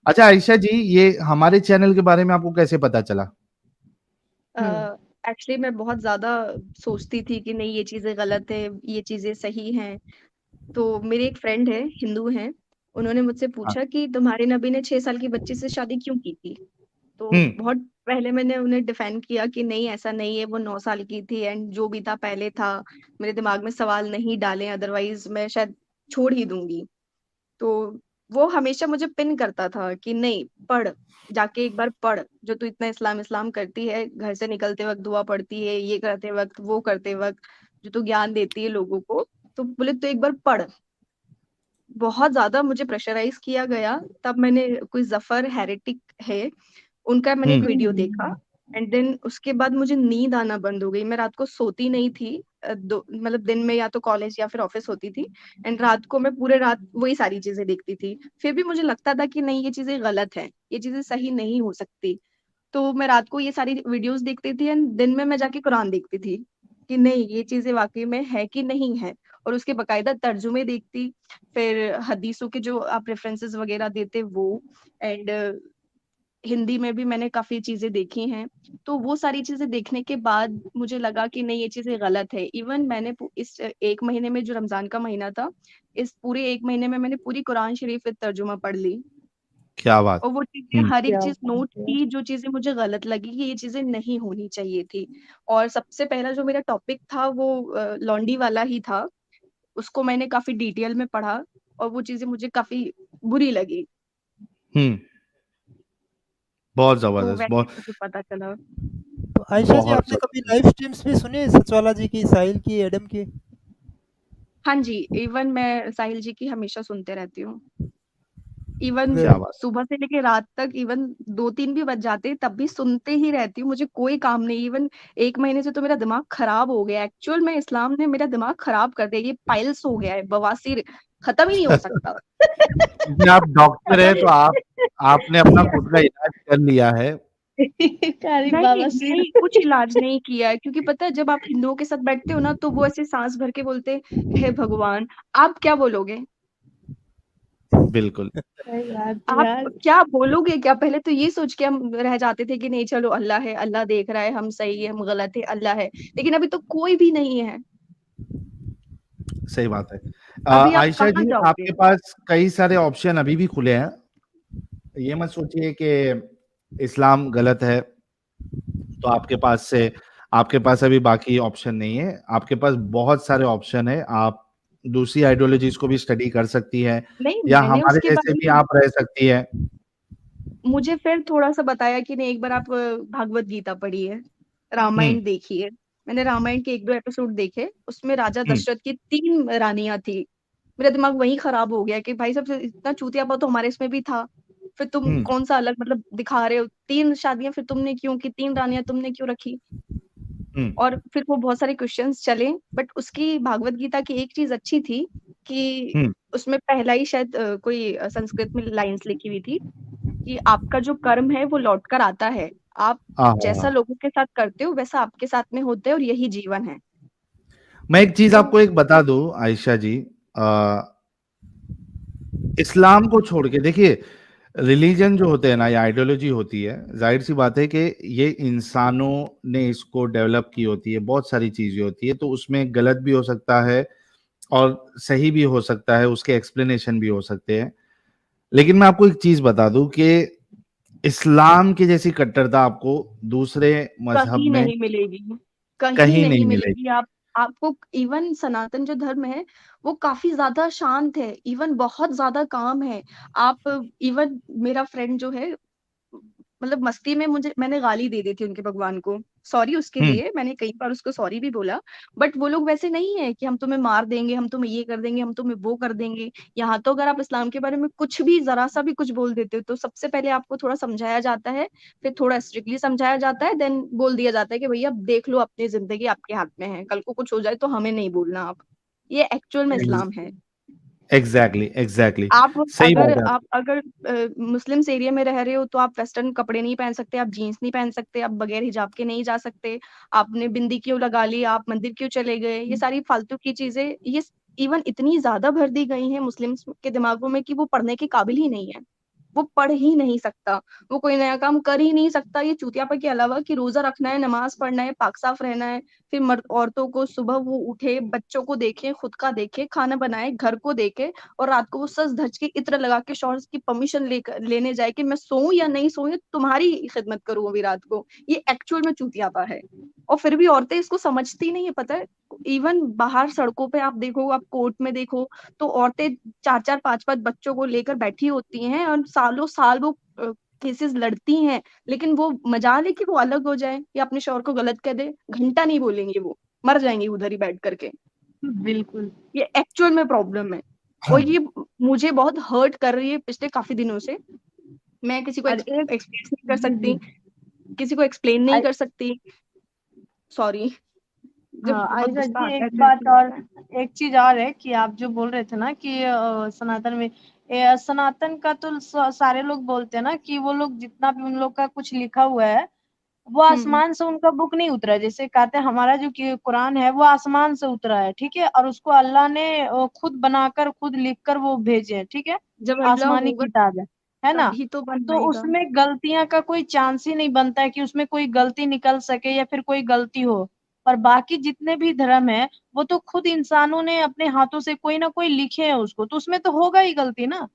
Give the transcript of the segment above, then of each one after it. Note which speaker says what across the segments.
Speaker 1: अच्छा आयशा जी, ये हमारे चैनल के बारे में आपको कैसे पता चला?
Speaker 2: एक्चुअली मैं बहुत ज्यादा सोचती थी कि नहीं ये चीजें गलत है, ये चीजें सही हैं। तो मेरी एक फ्रेंड है, हिंदू है। उन्होंने मुझसे
Speaker 1: हाँ।
Speaker 2: पूछा कि तुम्हारे नबी ने 6 साल की बच्ची से शादी क्यों की थी। तो
Speaker 1: हम्म।
Speaker 2: बहुत पहले मैंने उन्हें डिफेंड किया कि नहीं ऐसा नहीं है, वो 9 साल की थी एंड जो भी था पहले था। मेरे दिमाग में सवाल नहीं डाले, अदरवाइज मैं शायद छोड़ ही दूंगी। तो वो हमेशा मुझे पिन करता था कि नहीं पढ़, जाके एक बार पढ़। जो तू इतना इस्लाम इस्लाम करती है, घर से निकलते वक्त दुआ पढ़ती है, ये करते वक्त वो करते वक्त, जो तू ज्ञान देती है लोगों को, तो बोले तो एक बार पढ़। बहुत ज्यादा मुझे प्रेशराइज किया गया। तब मैंने, कोई जफर हेरेटिक है, उनका मैंने एक
Speaker 1: हम्म।
Speaker 2: वीडियो देखा। एंड देन उसके बाद मुझे नींद आना बंद हो गई। मैं रात को सोती नहीं थी। मतलब दिन में या तो कॉलेज या फिर ऑफिस होती थी। एंड रात को मैं पूरे रात वही सारी चीजें देखती थी। फिर भी मुझे लगता था कि नहीं ये चीजें गलत है, ये चीजें सही नहीं हो सकती। तो मैं रात को ये सारी वीडियोस देखती थी एंड दिन में मैं जाके कुरान देखती थी कि नहीं ये चीजें वाकई में है कि नहीं है। और उसके बकायदा तर्जुमे देखती। फिर हदीसों के जो आप रेफरेंसेस वगैरह देते वो। एंड हिंदी में भी मैंने काफी चीजें देखी हैं। तो वो सारी चीजें देखने के बाद मुझे लगा कि नहीं ये चीजें गलत है। इवन मैंने इस 1 महीने में, जो रमजान का महीना था, इस पूरे 1 महीने में मैंने पूरी कुरान शरीफ विद तर्जुमा पढ़ ली।
Speaker 1: क्या बात।
Speaker 2: और वो चीजें,
Speaker 1: हम्म।
Speaker 2: हर एक चीज नोट की, जो चीजें मुझे गलत लगी कि ये चीजें नहीं होनी चाहिए थी। और सबसे पहला जो मेरा टॉपिक था वो लॉन्डी वाला ही था। उसको मैंने काफी डिटेल में पढ़ा और वो चीजें मुझे काफी बुरी लगी।
Speaker 1: हम्म। बहुत
Speaker 2: तो
Speaker 1: जबरदस्त,
Speaker 2: वैसे
Speaker 1: बहुत
Speaker 2: मुझे पता चला।
Speaker 3: तो आयशा जी,
Speaker 1: बहुत
Speaker 3: आपने कभी
Speaker 1: जबरदस्त।
Speaker 3: लाइव स्ट्रीम्स भी सुने सचवाला जी की, साहिल की, एडम की?
Speaker 2: हाँ जी, इवन मैं साहिल जी की हमेशा सुनते रहती हूँ। इवन
Speaker 1: क्या बात।
Speaker 2: सुबह से लेके रात तक, इवन 2-3 भी बज जाते तब भी सुनते ही रहती हूँ। मुझे कोई काम नहीं। इवन 1 महीने से तो मेरा दिमाग खराब हो गया। एक्चुअल में इस्लाम ने मेरा दिमाग खराब कर दिया। ये पाइल्स हो गया है, बवासीर, खत्म ही नहीं हो सकता।
Speaker 1: क्योंकि आप डॉक्टर हैं तो आप आपने अपना खुद का इलाज कर लिया है।
Speaker 4: कारी
Speaker 2: नहीं
Speaker 4: बवासीर।
Speaker 2: नहीं, कुछ इलाज नहीं किया है। क्योंकि पता है जब आप हिंदुओं के साथ बैठते हो ना, तो वो ऐसे सांस भर के बोलते हे भगवान। आप क्या बोलोगे?
Speaker 1: बिल्कुल।
Speaker 4: सही बात है
Speaker 2: आप
Speaker 4: यार।
Speaker 2: क्या बोलोगे? क्या पहले तो ये सोच के हम रह जाते थे कि नहीं चलो अल्लाह है, अल्लाह देख रहा है, हम सही है हम गलत है, अल्लाह है। लेकिन अभी तो कोई भी नहीं है।
Speaker 1: सही बात है।
Speaker 2: अभी आप
Speaker 1: आयशा
Speaker 2: कहाँ
Speaker 1: जी,
Speaker 2: जाओगे?
Speaker 1: आपके पास कई सारे ऑप्शन अभी भी खुले हैं। ये मत सोचिए कि इस्लाम गलत है तो आपके पास अभी बाकी ऑप्शन नहीं है। आपके पास बहुत सारे ऑप्शन है। आप दूसरी आइडियोलॉजीज को भी स्टडी कर सकती हैं,
Speaker 2: नहीं,
Speaker 1: या
Speaker 2: मैंने
Speaker 1: हमारे
Speaker 2: उसके
Speaker 1: जैसे
Speaker 2: बारे
Speaker 1: भी
Speaker 2: में,
Speaker 1: आप रह सकती है।
Speaker 2: मुझे फिर थोड़ा सा बताया कि नहीं एक बार आप भागवत गीता पढ़िए,
Speaker 1: हम्म।
Speaker 2: रामायण देखिए। मैंने रामायण के 1-2 एपिसोड देखे। उसमें राजा
Speaker 1: हम्म।
Speaker 2: दशरथ की 3 रानियां थी। मेरा दिमाग वहीं खराब हो गया कि भाई सबसे इतना चूतियापा तो हमारे इसमें भी था। फिर तुम
Speaker 1: हम्म।
Speaker 2: कौन सा अलग मतलब दिखा रहे हो? 3 शादियां फिर तुमने क्यों की? 3 रानियां तुमने क्यों रखी?
Speaker 1: हम्म।
Speaker 2: और फिर वो बहुत सारे क्वेश्चंस चले। बट उसकी भागवत गीता की एक चीज अच्छी थी कि
Speaker 1: हम्म।
Speaker 2: उसमें पहला ही शायद कोई संस्कृत में लाइंस लिखी हुई थी कि आपका जो कर्म है वो लौट कर आता है। आप जैसा
Speaker 1: हाँ।
Speaker 2: लोगों के साथ करते हो वैसा आपके साथ में होता है, और यही जीवन है।
Speaker 1: मैं एक चीज
Speaker 2: तो
Speaker 1: आपको एक बता दूं आयशा जी, आ, इस्लाम को छोड़ के देखिए, रिलीजन जो होते हैं ना या आइडियोलॉजी होती है, जाहिर सी बात है कि ये इंसानों ने इसको डेवलप की होती है, बहुत सारी चीजें होती है, तो उसमें गलत भी हो सकता है और सही भी हो सकता है, उसके एक्सप्लेनेशन भी हो सकते हैं। लेकिन मैं आपको एक चीज बता दूं कि इस्लाम की जैसी कट्टरता आपको दूसरे मजहब
Speaker 2: कहीं
Speaker 1: में
Speaker 2: नहीं मिलेगी, कहीं
Speaker 1: कहीं नहीं
Speaker 2: नहीं
Speaker 1: मिलेगी।
Speaker 2: मिलेगी। आप आपको इवन सनातन जो धर्म है वो काफी ज्यादा शांत है, इवन बहुत ज्यादा काम है। आप इवन मेरा फ्रेंड जो है, मतलब मस्ती में मुझे, मैंने गाली दे दी थी उनके भगवान को। सॉरी उसके
Speaker 1: हम्म।
Speaker 2: लिए, मैंने कई बार उसको सॉरी भी बोला। बट वो लोग वैसे नहीं है कि हम तुम्हें मार देंगे, हम तुम्हें ये कर देंगे, हम तुम्हें वो कर देंगे। यहाँ तो अगर आप इस्लाम के बारे में कुछ भी जरा सा भी कुछ बोल देते हो तो सबसे पहले आपको थोड़ा समझाया जाता है। फिर थोड़ा स्ट्रिक्टली समझाया जाता है, देन बोल दिया जाता है कि भैया अब देख लो, अपनी जिंदगी आपके हाथ में है, कल को कुछ हो जाए तो हमें नहीं बोलना आप। ये एक्चुअल में इस्लाम है।
Speaker 1: Exactly, exactly.
Speaker 2: आप
Speaker 1: सही
Speaker 2: अगर
Speaker 1: बात है।
Speaker 2: आप अगर मुस्लिम्स एरिया में रह रहे हो तो आप वेस्टर्न कपड़े नहीं पहन सकते, आप जीन्स नहीं पहन सकते, आप बगैर हिजाब के नहीं जा सकते। आपने बिंदी क्यों लगा ली, आप मंदिर क्यों चले गए, ये सारी फालतू की चीजें, ये इवन इतनी ज्यादा भर दी गई हैं मुस्लिम्स के दिमागों में कि वो पढ़ने के काबिल ही नहीं है। वो पढ़ ही नहीं सकता, वो कोई नया काम कर ही नहीं सकता ये चूतियापा के अलावा कि रोजा रखना है, नमाज पढ़ना है, पाक साफ रहना है। फिर मर्द औरतों को सुबह वो उठे, बच्चों को देखे, खुद का देखे, खाना बनाए, घर को देखे, और रात को वो सज धज के इत्र लगा के शौहर की परमिशन लेने जाए कि मैं सोऊं या नहीं सोऊं, या तुम्हारी खिदमत करूं अभी रात को। ये एक्चुअल में चूतियापा है, और फिर भी औरतें इसको समझती नहीं है। पता है, इवन बाहर सड़कों पे आप देखो, आप कोर्ट में देखो, तो औरतें 4-4 5-5 बच्चों को लेकर बैठी होती हैं और सालों साल वो केसेस लड़ती हैं, लेकिन वो मजाल है कि वो अलग हो जाए या अपने शौहर को गलत कह दे, घंटा नहीं बोलेंगे, वो मर जाएंगे उधर ही बैठ करके।
Speaker 4: बिल्कुल।
Speaker 2: ये एक्चुअल में प्रॉब्लम है, और ये मुझे बहुत हर्ट कर रही है पिछले काफी दिनों से। मैं किसी को
Speaker 4: और एक
Speaker 2: एक्सप्रेस नहीं कर
Speaker 4: जी,
Speaker 2: सकती,
Speaker 4: जी।
Speaker 2: किसी को एक्सप्लेन नहीं
Speaker 4: आई
Speaker 2: कर सकती। सॉरी, जब
Speaker 4: हाँ,
Speaker 2: बहुत
Speaker 4: आयशा
Speaker 2: गुस्सा
Speaker 4: जी,
Speaker 2: आता है
Speaker 4: एक
Speaker 2: तो
Speaker 4: बात
Speaker 2: ऐसे
Speaker 4: और,
Speaker 2: होता है।
Speaker 4: एक चीज और है कि आप जो बोल रहे थे ना कि सनातन में, सनातन का तो सारे लोग बोलते हैं ना कि वो लोग जितना भी उन लोग का कुछ लिखा हुआ है, वो आसमान से उनका बुक नहीं उतरा है। जैसे कहते हैं हमारा जो कुरान है वो आसमान से उतरा है, ठीक है, और उसको अल्लाह ने खुद बनाकर, खुद लिखकर वो भेजे हैं, ठीक है,
Speaker 2: जब अल्लाह
Speaker 4: आसमानी
Speaker 2: होगा
Speaker 4: किताब है ना।
Speaker 2: तभी तो बन
Speaker 4: तो
Speaker 2: पाएगा।
Speaker 4: उसमें गलतियां का कोई चांस ही नहीं बनता है कि उसमें कोई गलती निकल सके या फिर कोई गलती हो। और बाकी जितने भी धर्म है, वो तो खुद इंसानों ने अपने हाथों से कोई ना कोई लिखे हैं उसको, तो उसमें तो होगा ही गलती ना।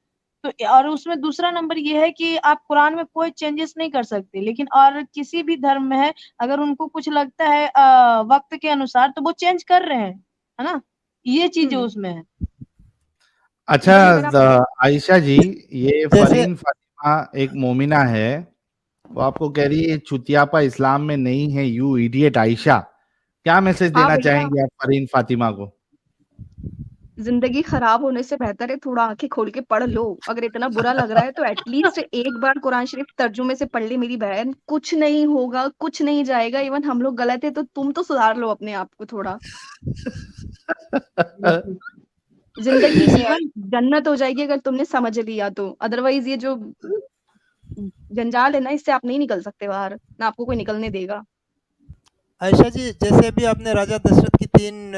Speaker 4: तो और उसमें दूसरा नंबर ये है कि आप कुरान में कोई चेंजेस नहीं कर सकते, लेकिन और किसी भी धर्म में है, अगर उनको कुछ लगता है वक्त के अनुसार, तो वो चेंज कर रहे हैं, है ना। ये चीजें
Speaker 2: हम्म
Speaker 4: उसमें है।
Speaker 1: अच्छा,
Speaker 2: ये अगर आप
Speaker 1: आयशा जी, ये
Speaker 3: जैसे
Speaker 1: फरीन फातिमा एक मोमिना है, वो आपको कह रही है चुतियापा इस्लाम में नहीं है, यू इडियट आयशा। क्या मैसेज
Speaker 2: हाँ
Speaker 1: देना
Speaker 2: भैया,
Speaker 1: चाहेंगे आप फरीन फातिमा को?
Speaker 2: जिंदगी खराब होने से बेहतर है थोड़ा आंखें खोल के पढ़ लो। अगर इतना बुरा लग रहा है तो एटलीस्ट एक बार कुरान शरीफ तर्जुमे से पढ़ ली मेरी बहन, कुछ नहीं होगा, कुछ नहीं जाएगा। इवन हम लोग गलत है तो तुम तो सुधार लो अपने आप को थोड़ा।
Speaker 4: बिल्कुल।
Speaker 2: जिंदगी इवन जन्नत हो जाएगी अगर तुमने समझ लिया तो। अदरवाइज ये जो जंजाल है ना, इससे आप नहीं निकल सकते बाहर, ना आपको कोई निकलने देगा।
Speaker 3: आयशा जी, जैसे अभी आपने राजा दशरथ की 3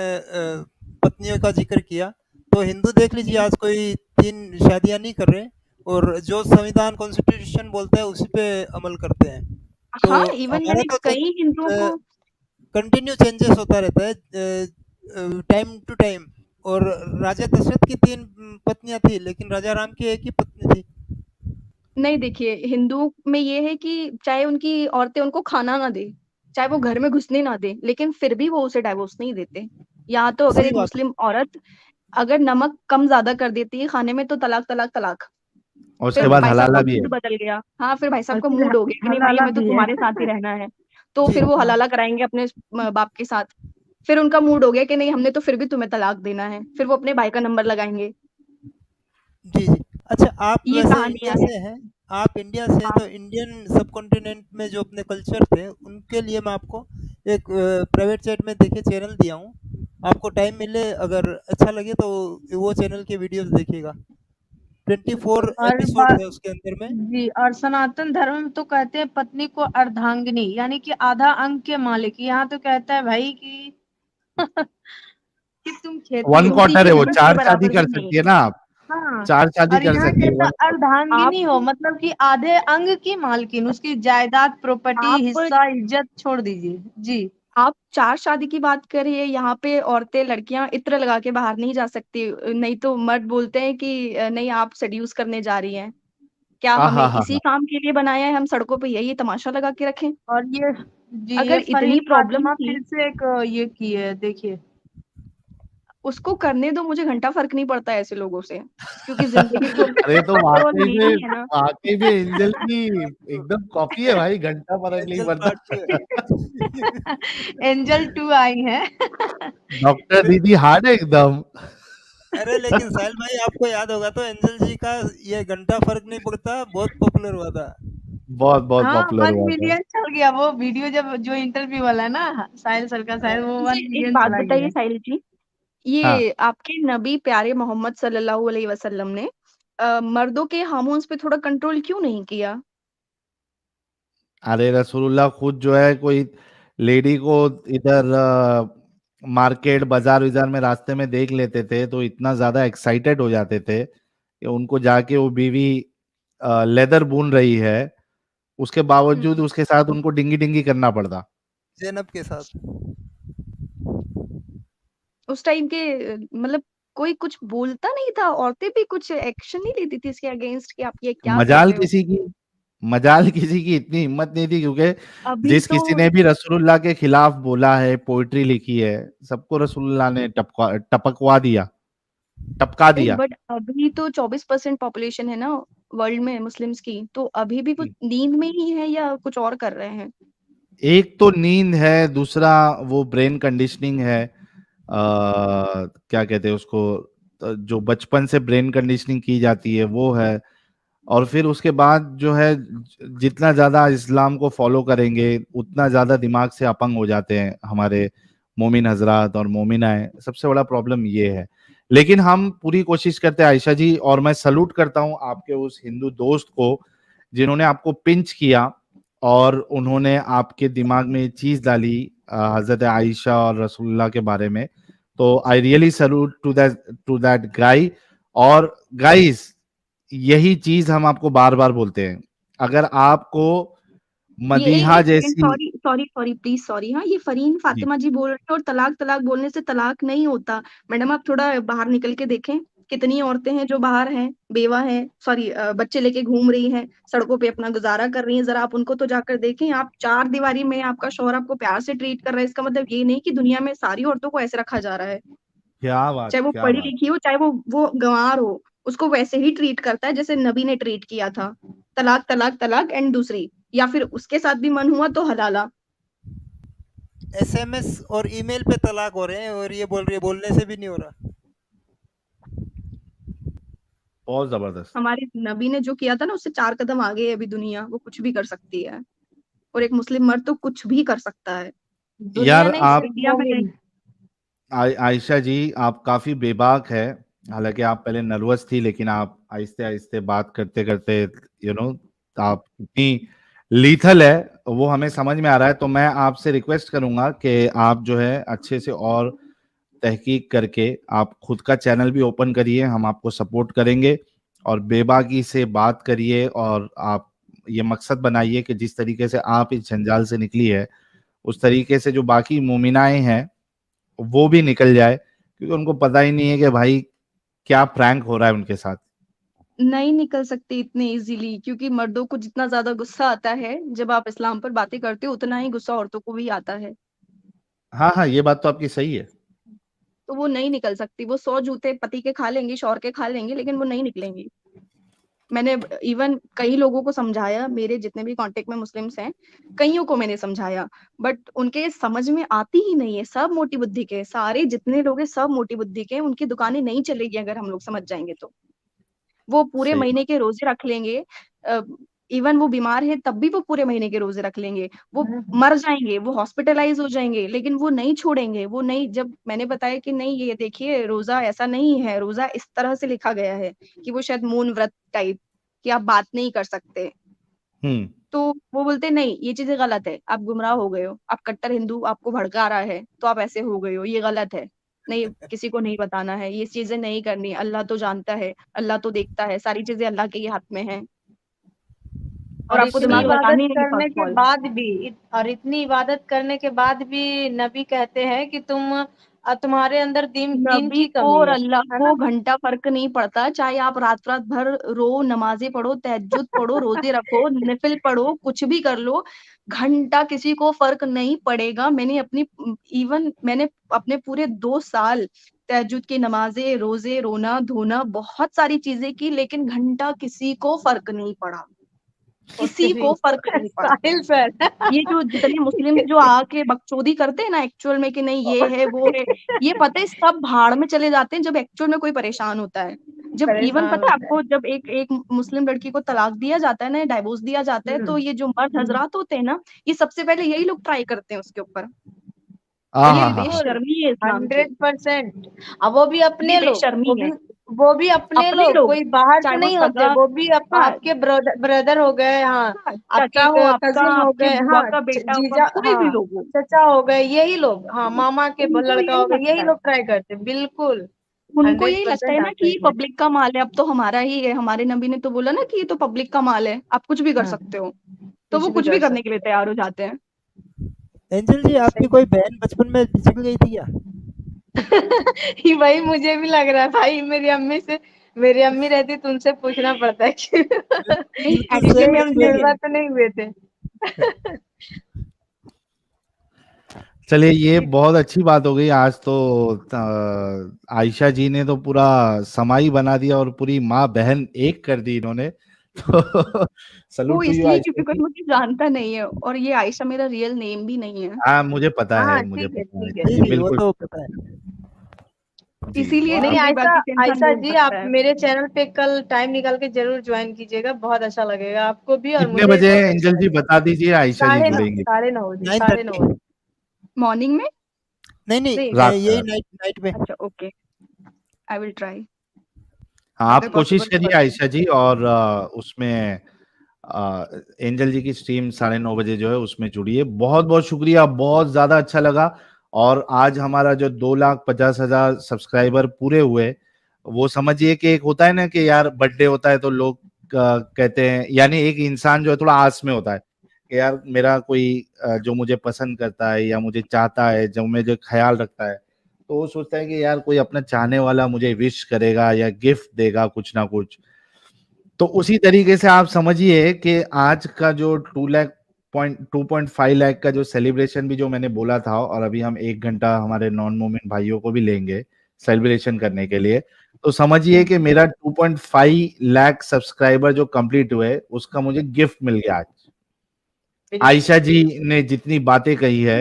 Speaker 3: पत्नियों का ज़िक्र किया, तो हिंदू देख लीजिए आज कोई 3 शादियाँ नहीं कर रहे, और जो संविधान कॉन्स्टिट्यूशन बोलता है उसी पे अमल करते हैं। तो
Speaker 2: हाँ, इवन
Speaker 3: हमारा
Speaker 2: मैंने
Speaker 3: तो
Speaker 2: कई हिंदुओं को
Speaker 3: कंटिन्यू चेंजेस होता रहता है टाइम टू टाइम। और राजा दशरथ की 3 पत्नियाँ थी, लेकिन राजा राम की 1 ही पत्नी थी।
Speaker 2: नहीं, देखिए हिंदुओं में ये है कि चाहे उनकी औरतें उनको खाना ना दे, चाहे वो घर में घुसने ना दे, लेकिन फिर भी वो उसे डाइवोर्स नहीं देते। यहाँ तो अगर
Speaker 3: सही
Speaker 2: एक
Speaker 3: बात है।
Speaker 2: मुस्लिम औरत अगर नमक कम ज्यादा कर देती है खाने में तो तलाक तलाक तलाक।
Speaker 1: और
Speaker 2: फिर
Speaker 1: उसके बाद
Speaker 2: भाई साहब का
Speaker 1: हलाला भी है।
Speaker 2: मूड बदल गया, हाँ फिर भाई साहब
Speaker 4: और
Speaker 2: का
Speaker 4: फिर
Speaker 2: मूड हो गया कि नहीं भाई
Speaker 4: हलाला
Speaker 2: हमें तो
Speaker 4: भी है।
Speaker 2: तुम्हारे साथ ही रहना है, तो
Speaker 3: जी,
Speaker 2: फिर वो
Speaker 4: हाँ।
Speaker 2: हलाला कराएंगे अपने बाप के साथ। फिर उनका मूड हो गया कि नहीं हमने तो फिर भी तुम्हें तलाक देना है, फिर वो अपने भाई का नंबर लगाएंगे।
Speaker 3: जी, जी। अच्छा, आप
Speaker 2: ये
Speaker 3: वैसे इंडिया
Speaker 2: कहानियां हैं।
Speaker 3: से हैं, आप इंडिया से हैं,
Speaker 2: हाँ,
Speaker 3: तो इंडियन सबकॉन्टिनेंट में जो अपने कल्चर थे, उनके लिए मैं आपको एक प्राइवेट चैट में देखिए चैनल दिया हूँ। आपको टाइम मिले, अगर अच्छा लगे तो वो चैनल के वीडियोस देखिएगा। 24
Speaker 4: और
Speaker 3: एपिसोड है उसके अंदर में।
Speaker 4: जी, और सनातन धर्म में तो कहते हैं पत्नी को अर्धांगिनी, यानी कि आधा अंग के मालिक। यहाँ तो कहता है भाई कि कि तुम खेती
Speaker 1: वन
Speaker 4: हो।
Speaker 2: तुम
Speaker 1: क्वार्टर
Speaker 2: किसी
Speaker 1: है वो,
Speaker 2: पुरुष के
Speaker 1: 4 शादी
Speaker 2: बराबर
Speaker 1: कर
Speaker 2: भी नहीं
Speaker 1: सकती है ना आप,
Speaker 4: हाँ,
Speaker 1: 4 शादी
Speaker 4: और
Speaker 1: कर
Speaker 4: यहाँ
Speaker 1: सकती है
Speaker 4: कहता
Speaker 1: वन क्वार्टर।
Speaker 2: आप
Speaker 4: अर्धांगिनी हो, मतलब कि आधे अंग की मालकिन, उसकी जायदाद, प्रॉपर्टी,
Speaker 2: आप
Speaker 4: हिस्सा, इज्जत छोड़ दीजिए। जी।
Speaker 2: आप 4 शादी की बात करिए, यहाँ पे औरतें लड़कियां इत्र लगा के बाहर नहीं जा सकती, नहीं तो मर्द बोलते हैं कि नहीं आप सेड्यूस करने जा रही हैं। क्या हमें इसी
Speaker 1: आहाहा!
Speaker 2: काम के लिए बनाया है, हम सड़कों पे यही तमाशा लगा के रखें?
Speaker 4: और ये जी, ये
Speaker 2: अगर इतनी
Speaker 4: फरीन
Speaker 2: प्रॉब्लम
Speaker 4: फातिमा
Speaker 2: थी,
Speaker 4: फिर से एक ये की है, देखिए।
Speaker 2: उसको करने दो, मुझे घंटा फर्क नहीं पड़ता ऐसे लोगों से, क्योंकि जिंदगी तो
Speaker 1: अरे तो
Speaker 2: केवल मेरी है ना।
Speaker 1: वाक़ई में एंजल की एकदम कॉपी है भाई, घंटा फ़र्क नहीं
Speaker 3: एंजल
Speaker 1: पड़ता।
Speaker 3: पार्ट 2 है।
Speaker 4: एंजल 2 आई है।
Speaker 1: डॉक्टर
Speaker 3: अरे
Speaker 1: दीदी हार्ड है एकदम।
Speaker 3: अरे, लेकिन साहिल भाई, आपको याद होगा तो एंजल जी का ये घंटा फर्क नहीं पड़ता बहुत पॉपुलर हुआ था।
Speaker 1: बहुत, बहुत
Speaker 4: हाँ,
Speaker 1: पॉपुलर
Speaker 4: 1
Speaker 1: हुआ था।
Speaker 4: मिलियन चल गया वो वीडियो, जब जो इंटरव्यू वाला है ना, साहिल सर का,
Speaker 3: हाँ,
Speaker 4: शायद वो
Speaker 2: मुझे
Speaker 4: 1
Speaker 2: एक
Speaker 4: मिलियन
Speaker 2: बात
Speaker 4: चला गया
Speaker 2: बताइए
Speaker 4: है।
Speaker 2: साहिल जी,
Speaker 1: हाँ,
Speaker 2: ये आपके नबी प्यारे मोहम्मद सल्लल्लाहु अलैहि वसल्लम ने मर्दों के हार्मोन्स पे थोड़ा कंट्रोल क्यों नहीं किया?
Speaker 1: अरे रसूलुल्लाह खुद जो है कोई लेडी को इधर मार्केट बाजार-विजार में रास्ते में देख लेते थे, तो इतना ज़्यादा एक्साइटेड हो जाते थे कि उनको जाके वो बीवी लेदर बुन रही है, उसके बावजूद उसके साथ उनको डिंगी डिंगी करना पड़ता।
Speaker 3: ज़ैनब के साथ।
Speaker 2: उस टाइम के मतलब कोई कुछ बोलता नहीं था, औरतें भी कुछ एक्शन नहीं लेती थी इसके अगेंस्ट कि आप ये क्या कर
Speaker 1: मजाल
Speaker 2: रहे हो।
Speaker 1: किसी की मजाल किसी की इतनी हिम्मत नहीं थी, क्योंकि
Speaker 2: अभी
Speaker 1: जिस
Speaker 2: तो
Speaker 1: किसी ने भी रसूलुल्लाह के खिलाफ बोला है, पोइट्री लिखी है, सबको रसूलुल्लाह ने टपकवा दिया, टपका दिया।
Speaker 2: बट अभी तो 24% पॉपुलेशन है ना वर्ल्ड में मुस्लिम्स की, तो अभी भी वो नींद में ही है या कुछ और कर रहे हैं।
Speaker 1: एक तो नींद है, दूसरा वो ब्रेन कंडीशनिंग है, क्या कहते हैं उसको, जो बचपन से ब्रेन कंडीशनिंग की जाती है वो है। और फिर उसके बाद जो है, जितना ज्यादा इस्लाम को फॉलो करेंगे उतना ज्यादा दिमाग से अपंग हो जाते हैं हमारे मोमिन हजरात और मोमिनाएं। सबसे बड़ा प्रॉब्लम ये है। लेकिन हम पूरी कोशिश करते हैं आयशा जी, और मैं सलूट करता हूं आपके उस हिंदू दोस्त को जिन्होंने आपको पिंच किया और उन्होंने आपके दिमाग में ये चीज डाली हजरत आयशा और रसूलुल्लाह के बारे में। तो I really salute to that guy. और गाइस, यही चीज हम आपको बार बार बोलते हैं, अगर आपको
Speaker 2: ये
Speaker 1: मदीहा
Speaker 2: एक सेकंड,
Speaker 1: जैसी।
Speaker 2: Sorry sorry sorry please sorry. हाँ, ये फरीन
Speaker 1: जी,
Speaker 2: फातिमा जी बोल रहे हैं और तलाक तलाक बोलने से तलाक नहीं होता। मैडम आप थोड़ा बाहर निकल के देखें, कितनी औरतें हैं जो बाहर हैं, बेवा हैं, सॉरी बच्चे लेके घूम रही हैं, सड़कों पे अपना गुजारा कर रही हैं। जरा आप उनको तो जाकर देखें। आप चार दीवारी में आपका शौहर आपको प्यार से ट्रीट कर रहा है, इसका मतलब ये नहीं कि दुनिया में सारी औरतों को ऐसे रखा जा रहा है।
Speaker 1: क्या बात,
Speaker 2: चाहे वो
Speaker 1: क्या
Speaker 2: पढ़ी
Speaker 1: बात।
Speaker 2: लिखी हो, चाहे वो गंवार हो, उसको वैसे ही ट्रीट करता है जैसे नबी ने ट्रीट किया था। तलाक तलाक तलाक एंड दूसरी, या फिर उसके साथ भी मन हुआ तो हलाला।
Speaker 3: एसएमएस और ईमेल पे तलाक हो रहे हैं और ये बोल रही है बोलने से भी नहीं हो रहा।
Speaker 1: बहुत जबरदस्त।
Speaker 2: हमारे नबी ने जो किया था ना, उससे 4 कदम आगे है अभी दुनिया। वो कुछ भी कर सकती है, और एक मुस्लिम मर्द तो कुछ भी कर सकता है।
Speaker 4: दुनिया
Speaker 1: यार
Speaker 4: नहीं
Speaker 1: आप,
Speaker 4: सिर्फ
Speaker 2: इंडिया में नहीं।
Speaker 4: मोमिन।
Speaker 1: आयशा जी, आप काफी बेबाक है। हालांकि आप पहले नर्वस थी, लेकिन आप आहिस्ते आहिस्ते बात करते करते आप इतनी लीथल है, वो हमें समझ में आ रहा है। तो मैं आपसे रिक्वेस्ट करूंगा कि आप जो है अच्छे से और तहकीक करके आप खुद का चैनल भी ओपन करिए, हम आपको सपोर्ट करेंगे। और बेबाकी से बात करिए, और आप ये मकसद बनाइए कि जिस तरीके से आप इस जंजाल से निकली है, उस तरीके से जो बाकी मोमिनाएं हैं वो भी निकल जाए, क्योंकि उनको पता ही नहीं है कि भाई क्या प्रैंक हो रहा है उनके साथ।
Speaker 2: नहीं निकल सकती इतने इजीली, क्योंकि मर्दों को जितना ज्यादा गुस्सा आता है जब आप इस्लाम पर बातें करते हो, उतना ही गुस्सा औरतों को भी आता है।
Speaker 1: हाँ हाँ, ये बात तो आपकी सही है।
Speaker 2: तो वो नहीं निकल सकती। वो 100 जूते पति के खा लेंगी, शौहर के खा लेंगी, लेकिन वो नहीं निकलेंगी। मैंने इवन कई लोगों को समझाया, मेरे जितने भी कांटेक्ट में मुस्लिम्स हैं, कईयों को मैंने समझाया, बट उनके समझ में आती ही नहीं है। सब मोटी बुद्धि के, सारे जितने लोग हैं सब मोटी बुद्धि के। उनकी दुकानें नहीं चलेगी अगर हम लोग समझ जाएंगे तो। वो पूरे
Speaker 1: सही
Speaker 2: महीने
Speaker 1: बात।
Speaker 2: के रोजे रख लेंगे। इवन वो बीमार है तब भी वो पूरे महीने के रोजे रख लेंगे। वो मर जाएंगे, वो हॉस्पिटलाइज हो जाएंगे, लेकिन वो नहीं छोड़ेंगे। वो नहीं, जब मैंने बताया कि नहीं ये देखिए रोजा ऐसा नहीं है, रोजा इस तरह से लिखा गया है कि वो शायद मौन व्रत टाइप, कि आप बात नहीं कर सकते,
Speaker 1: हम्म।
Speaker 2: तो वो बोलते नहीं ये चीजें गलत है, आप गुमराह हो गए हो, आप कट्टर हिंदू, आपको भड़का रहा है तो आप ऐसे हो गए हो, ये गलत है। नहीं, किसी को नहीं बताना है, ये चीजें नहीं करनी। अल्लाह तो जानता है, अल्लाह तो देखता है, सारी चीजें अल्लाह के ही हाथ में हैं। और
Speaker 4: और
Speaker 2: आपको
Speaker 4: इतनी
Speaker 2: दिमाग
Speaker 4: इबादत
Speaker 2: लगानी है
Speaker 4: करने
Speaker 2: फर्स्ट
Speaker 4: के
Speaker 2: ऑफ
Speaker 4: बाद भी और इतनी इबादत करने के बाद भी नबी कहते हैं कि तुम्हारे अंदर दीन दीन
Speaker 2: नबी
Speaker 4: की
Speaker 2: को
Speaker 4: कमी
Speaker 2: और अल्लाह
Speaker 4: है
Speaker 2: को
Speaker 4: ना।
Speaker 2: घंटा फर्क नहीं पड़ता। चाहे आप रात रात भर रो, नमाजें पढ़ो, तहज्जुद पढ़ो, रोजे रखो, नफिल पढ़ो, कुछ भी कर लो, घंटा किसी को फर्क नहीं पड़ेगा। मैंने अपने पूरे 2 साल तहज्जुद की नमाजें, रोजे, रोना धोना, बहुत सारी चीजें की, लेकिन घंटा किसी को फर्क नहीं पड़ा। किसी को फर्क नहीं पड़ा।
Speaker 4: साहिल सर।
Speaker 2: ये जो जितने मुस्लिम जो आके बकचोदी करते हैं ना एक्चुअल में कि नहीं ये है वो है, ये पता है सब भाड़ में चले जाते हैं जब एक्चुअल में कोई परेशान होता है। जब इवन
Speaker 4: परेशान
Speaker 2: पता है
Speaker 4: होता है।
Speaker 2: आपको, जब एक एक मुस्लिम लड़की को तलाक दिया जाता है ना, डाइवोर्स दिया जाता है, तो ये जो मर्द हजरात होते हैं ना, ये सबसे पहले यही लोग ट्राई करते हैं उसके ऊपर।
Speaker 1: हाँ
Speaker 2: ये
Speaker 1: हाँ हाँ हाँ।
Speaker 4: बिल्कुल
Speaker 2: बेशर्मी है इस्लाम की।
Speaker 4: 100%। अब वो भी
Speaker 2: ये
Speaker 4: अपने लोग,
Speaker 2: बेशर्मी है।
Speaker 4: वो भी अपने
Speaker 2: अपने
Speaker 4: लोग,
Speaker 2: लोग,
Speaker 4: कोई बाहर
Speaker 2: चाहे
Speaker 4: से
Speaker 2: वो
Speaker 4: नहीं होते,
Speaker 2: सगा,
Speaker 4: वो भी
Speaker 2: हाँ,
Speaker 4: आपके ब्रदर हो गए, हाँ
Speaker 2: हाँ,
Speaker 4: आपके
Speaker 2: चाचा हो आपका,
Speaker 4: कजिन हो
Speaker 2: आपके
Speaker 4: गए,
Speaker 2: बुआ
Speaker 4: हाँ
Speaker 2: का बेटा होगा,
Speaker 4: जीजा,
Speaker 2: कोई भी
Speaker 4: हाँ
Speaker 2: लोग हो,
Speaker 4: चचा हो गए, यही लोग, हाँ मामा के
Speaker 2: उनको
Speaker 4: लड़का
Speaker 2: यही
Speaker 4: हो गए,
Speaker 2: लगता
Speaker 4: यही
Speaker 2: है।
Speaker 4: लोग ट्राई करते हैं। बिल्कुल
Speaker 2: उनको यही लगता
Speaker 4: 100%
Speaker 2: है ना
Speaker 4: आप
Speaker 2: कि
Speaker 4: सही है।
Speaker 2: पब्लिक का माल है, अब तो हमारा ही है। हमारे नबी ने तो बोला ना कि ये तो पब्लिक का माल है, आप कुछ भी कर
Speaker 4: हाँ,
Speaker 2: सकते हो। तो वो
Speaker 4: कुछ भी
Speaker 2: कुछ भी
Speaker 4: कर
Speaker 2: करने के लिए
Speaker 4: सकते
Speaker 2: तैयार हो जाते हैं।
Speaker 3: एंजल जी, आपकी
Speaker 4: सही
Speaker 3: कोई बहन बचपन में बिछड़ गई थी क्या?
Speaker 4: ये वही मुझे भी लग रहा है भाई, मेरी अम्मी रहती तो उनसे पूछना पड़ता है कि
Speaker 2: नहीं,
Speaker 3: बिल्कुल
Speaker 4: किसी
Speaker 3: सेम
Speaker 4: में हम
Speaker 2: एक्चुअली
Speaker 4: जुड़वा
Speaker 3: एक्सपीरियंस।
Speaker 4: तो नहीं हुए थे।
Speaker 1: चलिए, ये बहुत अच्छी बात हो गई आज तो। आयशा जी ने तो पूरा समाई बना दिया और पूरी माँ बहन एक कर दी इन्होंने। तो
Speaker 2: वो
Speaker 1: सलूट टू यू
Speaker 2: इसलिए
Speaker 1: आयशा
Speaker 2: क्योंकि कोई
Speaker 1: जी।
Speaker 2: मुझे जानता नहीं है, और ये आयशा मेरा रियल नेम भी नहीं है।
Speaker 1: हाँ, मुझे पता है,
Speaker 4: हाँ,
Speaker 1: मुझे
Speaker 4: ठीक है,
Speaker 1: पता है।
Speaker 4: ठीक है,
Speaker 3: जी
Speaker 1: जी,
Speaker 3: जी,
Speaker 4: ठीक
Speaker 3: वो
Speaker 4: है।
Speaker 1: बिल्कुल
Speaker 3: तो पता है।
Speaker 1: जी।
Speaker 2: इसीलिए
Speaker 4: नहीं,
Speaker 2: कई
Speaker 4: आयशा
Speaker 2: बार किसी इंसान
Speaker 4: आयशा
Speaker 2: बोल
Speaker 4: जी,
Speaker 2: सकता
Speaker 4: आप
Speaker 2: है।
Speaker 4: मेरे चैनल पे कल टाइम निकाल के जरूर ज्वाइन कीजिएगा, बहुत अच्छा लगेगा आपको भी और
Speaker 1: कितने
Speaker 4: मुझे भी
Speaker 1: बजे
Speaker 4: बहुत अच्छा
Speaker 1: एंजल जी
Speaker 4: लगेगा।
Speaker 1: बता दीजिए, आयशा जी
Speaker 4: साढ़े नौ
Speaker 1: जुड़ेंगी?
Speaker 4: साढ़े नौ बजे,
Speaker 3: नाइन
Speaker 4: साढ़े नौ
Speaker 3: 30।
Speaker 4: बजे।
Speaker 2: मॉर्निंग में?
Speaker 3: नहीं नहीं,
Speaker 4: नहीं,
Speaker 1: रात
Speaker 3: यही
Speaker 1: का।
Speaker 3: नाइट नाइट में।
Speaker 2: अच्छा, ओके, आई विल ट्राई।
Speaker 1: हाँ,
Speaker 2: अगर
Speaker 1: आप कोशिश
Speaker 2: पॉसिबल तो
Speaker 1: करिए
Speaker 2: बताइए।
Speaker 1: आयशा जी, और उसमें एंजल जी की स्ट्रीम 9:30 बजे जो है उसमें जुड़िए। बहुत बहुत शुक्रिया, बहुत ज्यादा अच्छा लगा। और आज हमारा जो 2,50,000 सब्सक्राइबर पूरे हुए, वो समझिए कि एक होता है ना कि यार बर्थडे होता है तो लोग कहते हैं, यानी एक इंसान जो है थोड़ा आस में होता है कि यार मेरा कोई जो मुझे पसंद करता है या मुझे चाहता है, जो मुझे ख्याल रखता है, तो वो सोचता है कि यार कोई अपना चाहने वाला मुझे विश करेगा या गिफ्ट देगा कुछ ना कुछ। तो उसी तरीके से आप समझिए कि आज का जो 2.5 लाख का जो सेलिब्रेशन भी जो मैंने बोला था, और अभी हम 1 घंटा हमारे नॉन मोमेंट भाइयों को भी लेंगे सेलिब्रेशन करने के लिए, तो समझिए कि मेरा 2.5 लाख सब्सक्राइबर जो कंप्लीट हुए उसका मुझे गिफ्ट मिल गया आज।
Speaker 4: बिल्कुल।
Speaker 1: आयशा जी ने जितनी बातें कही है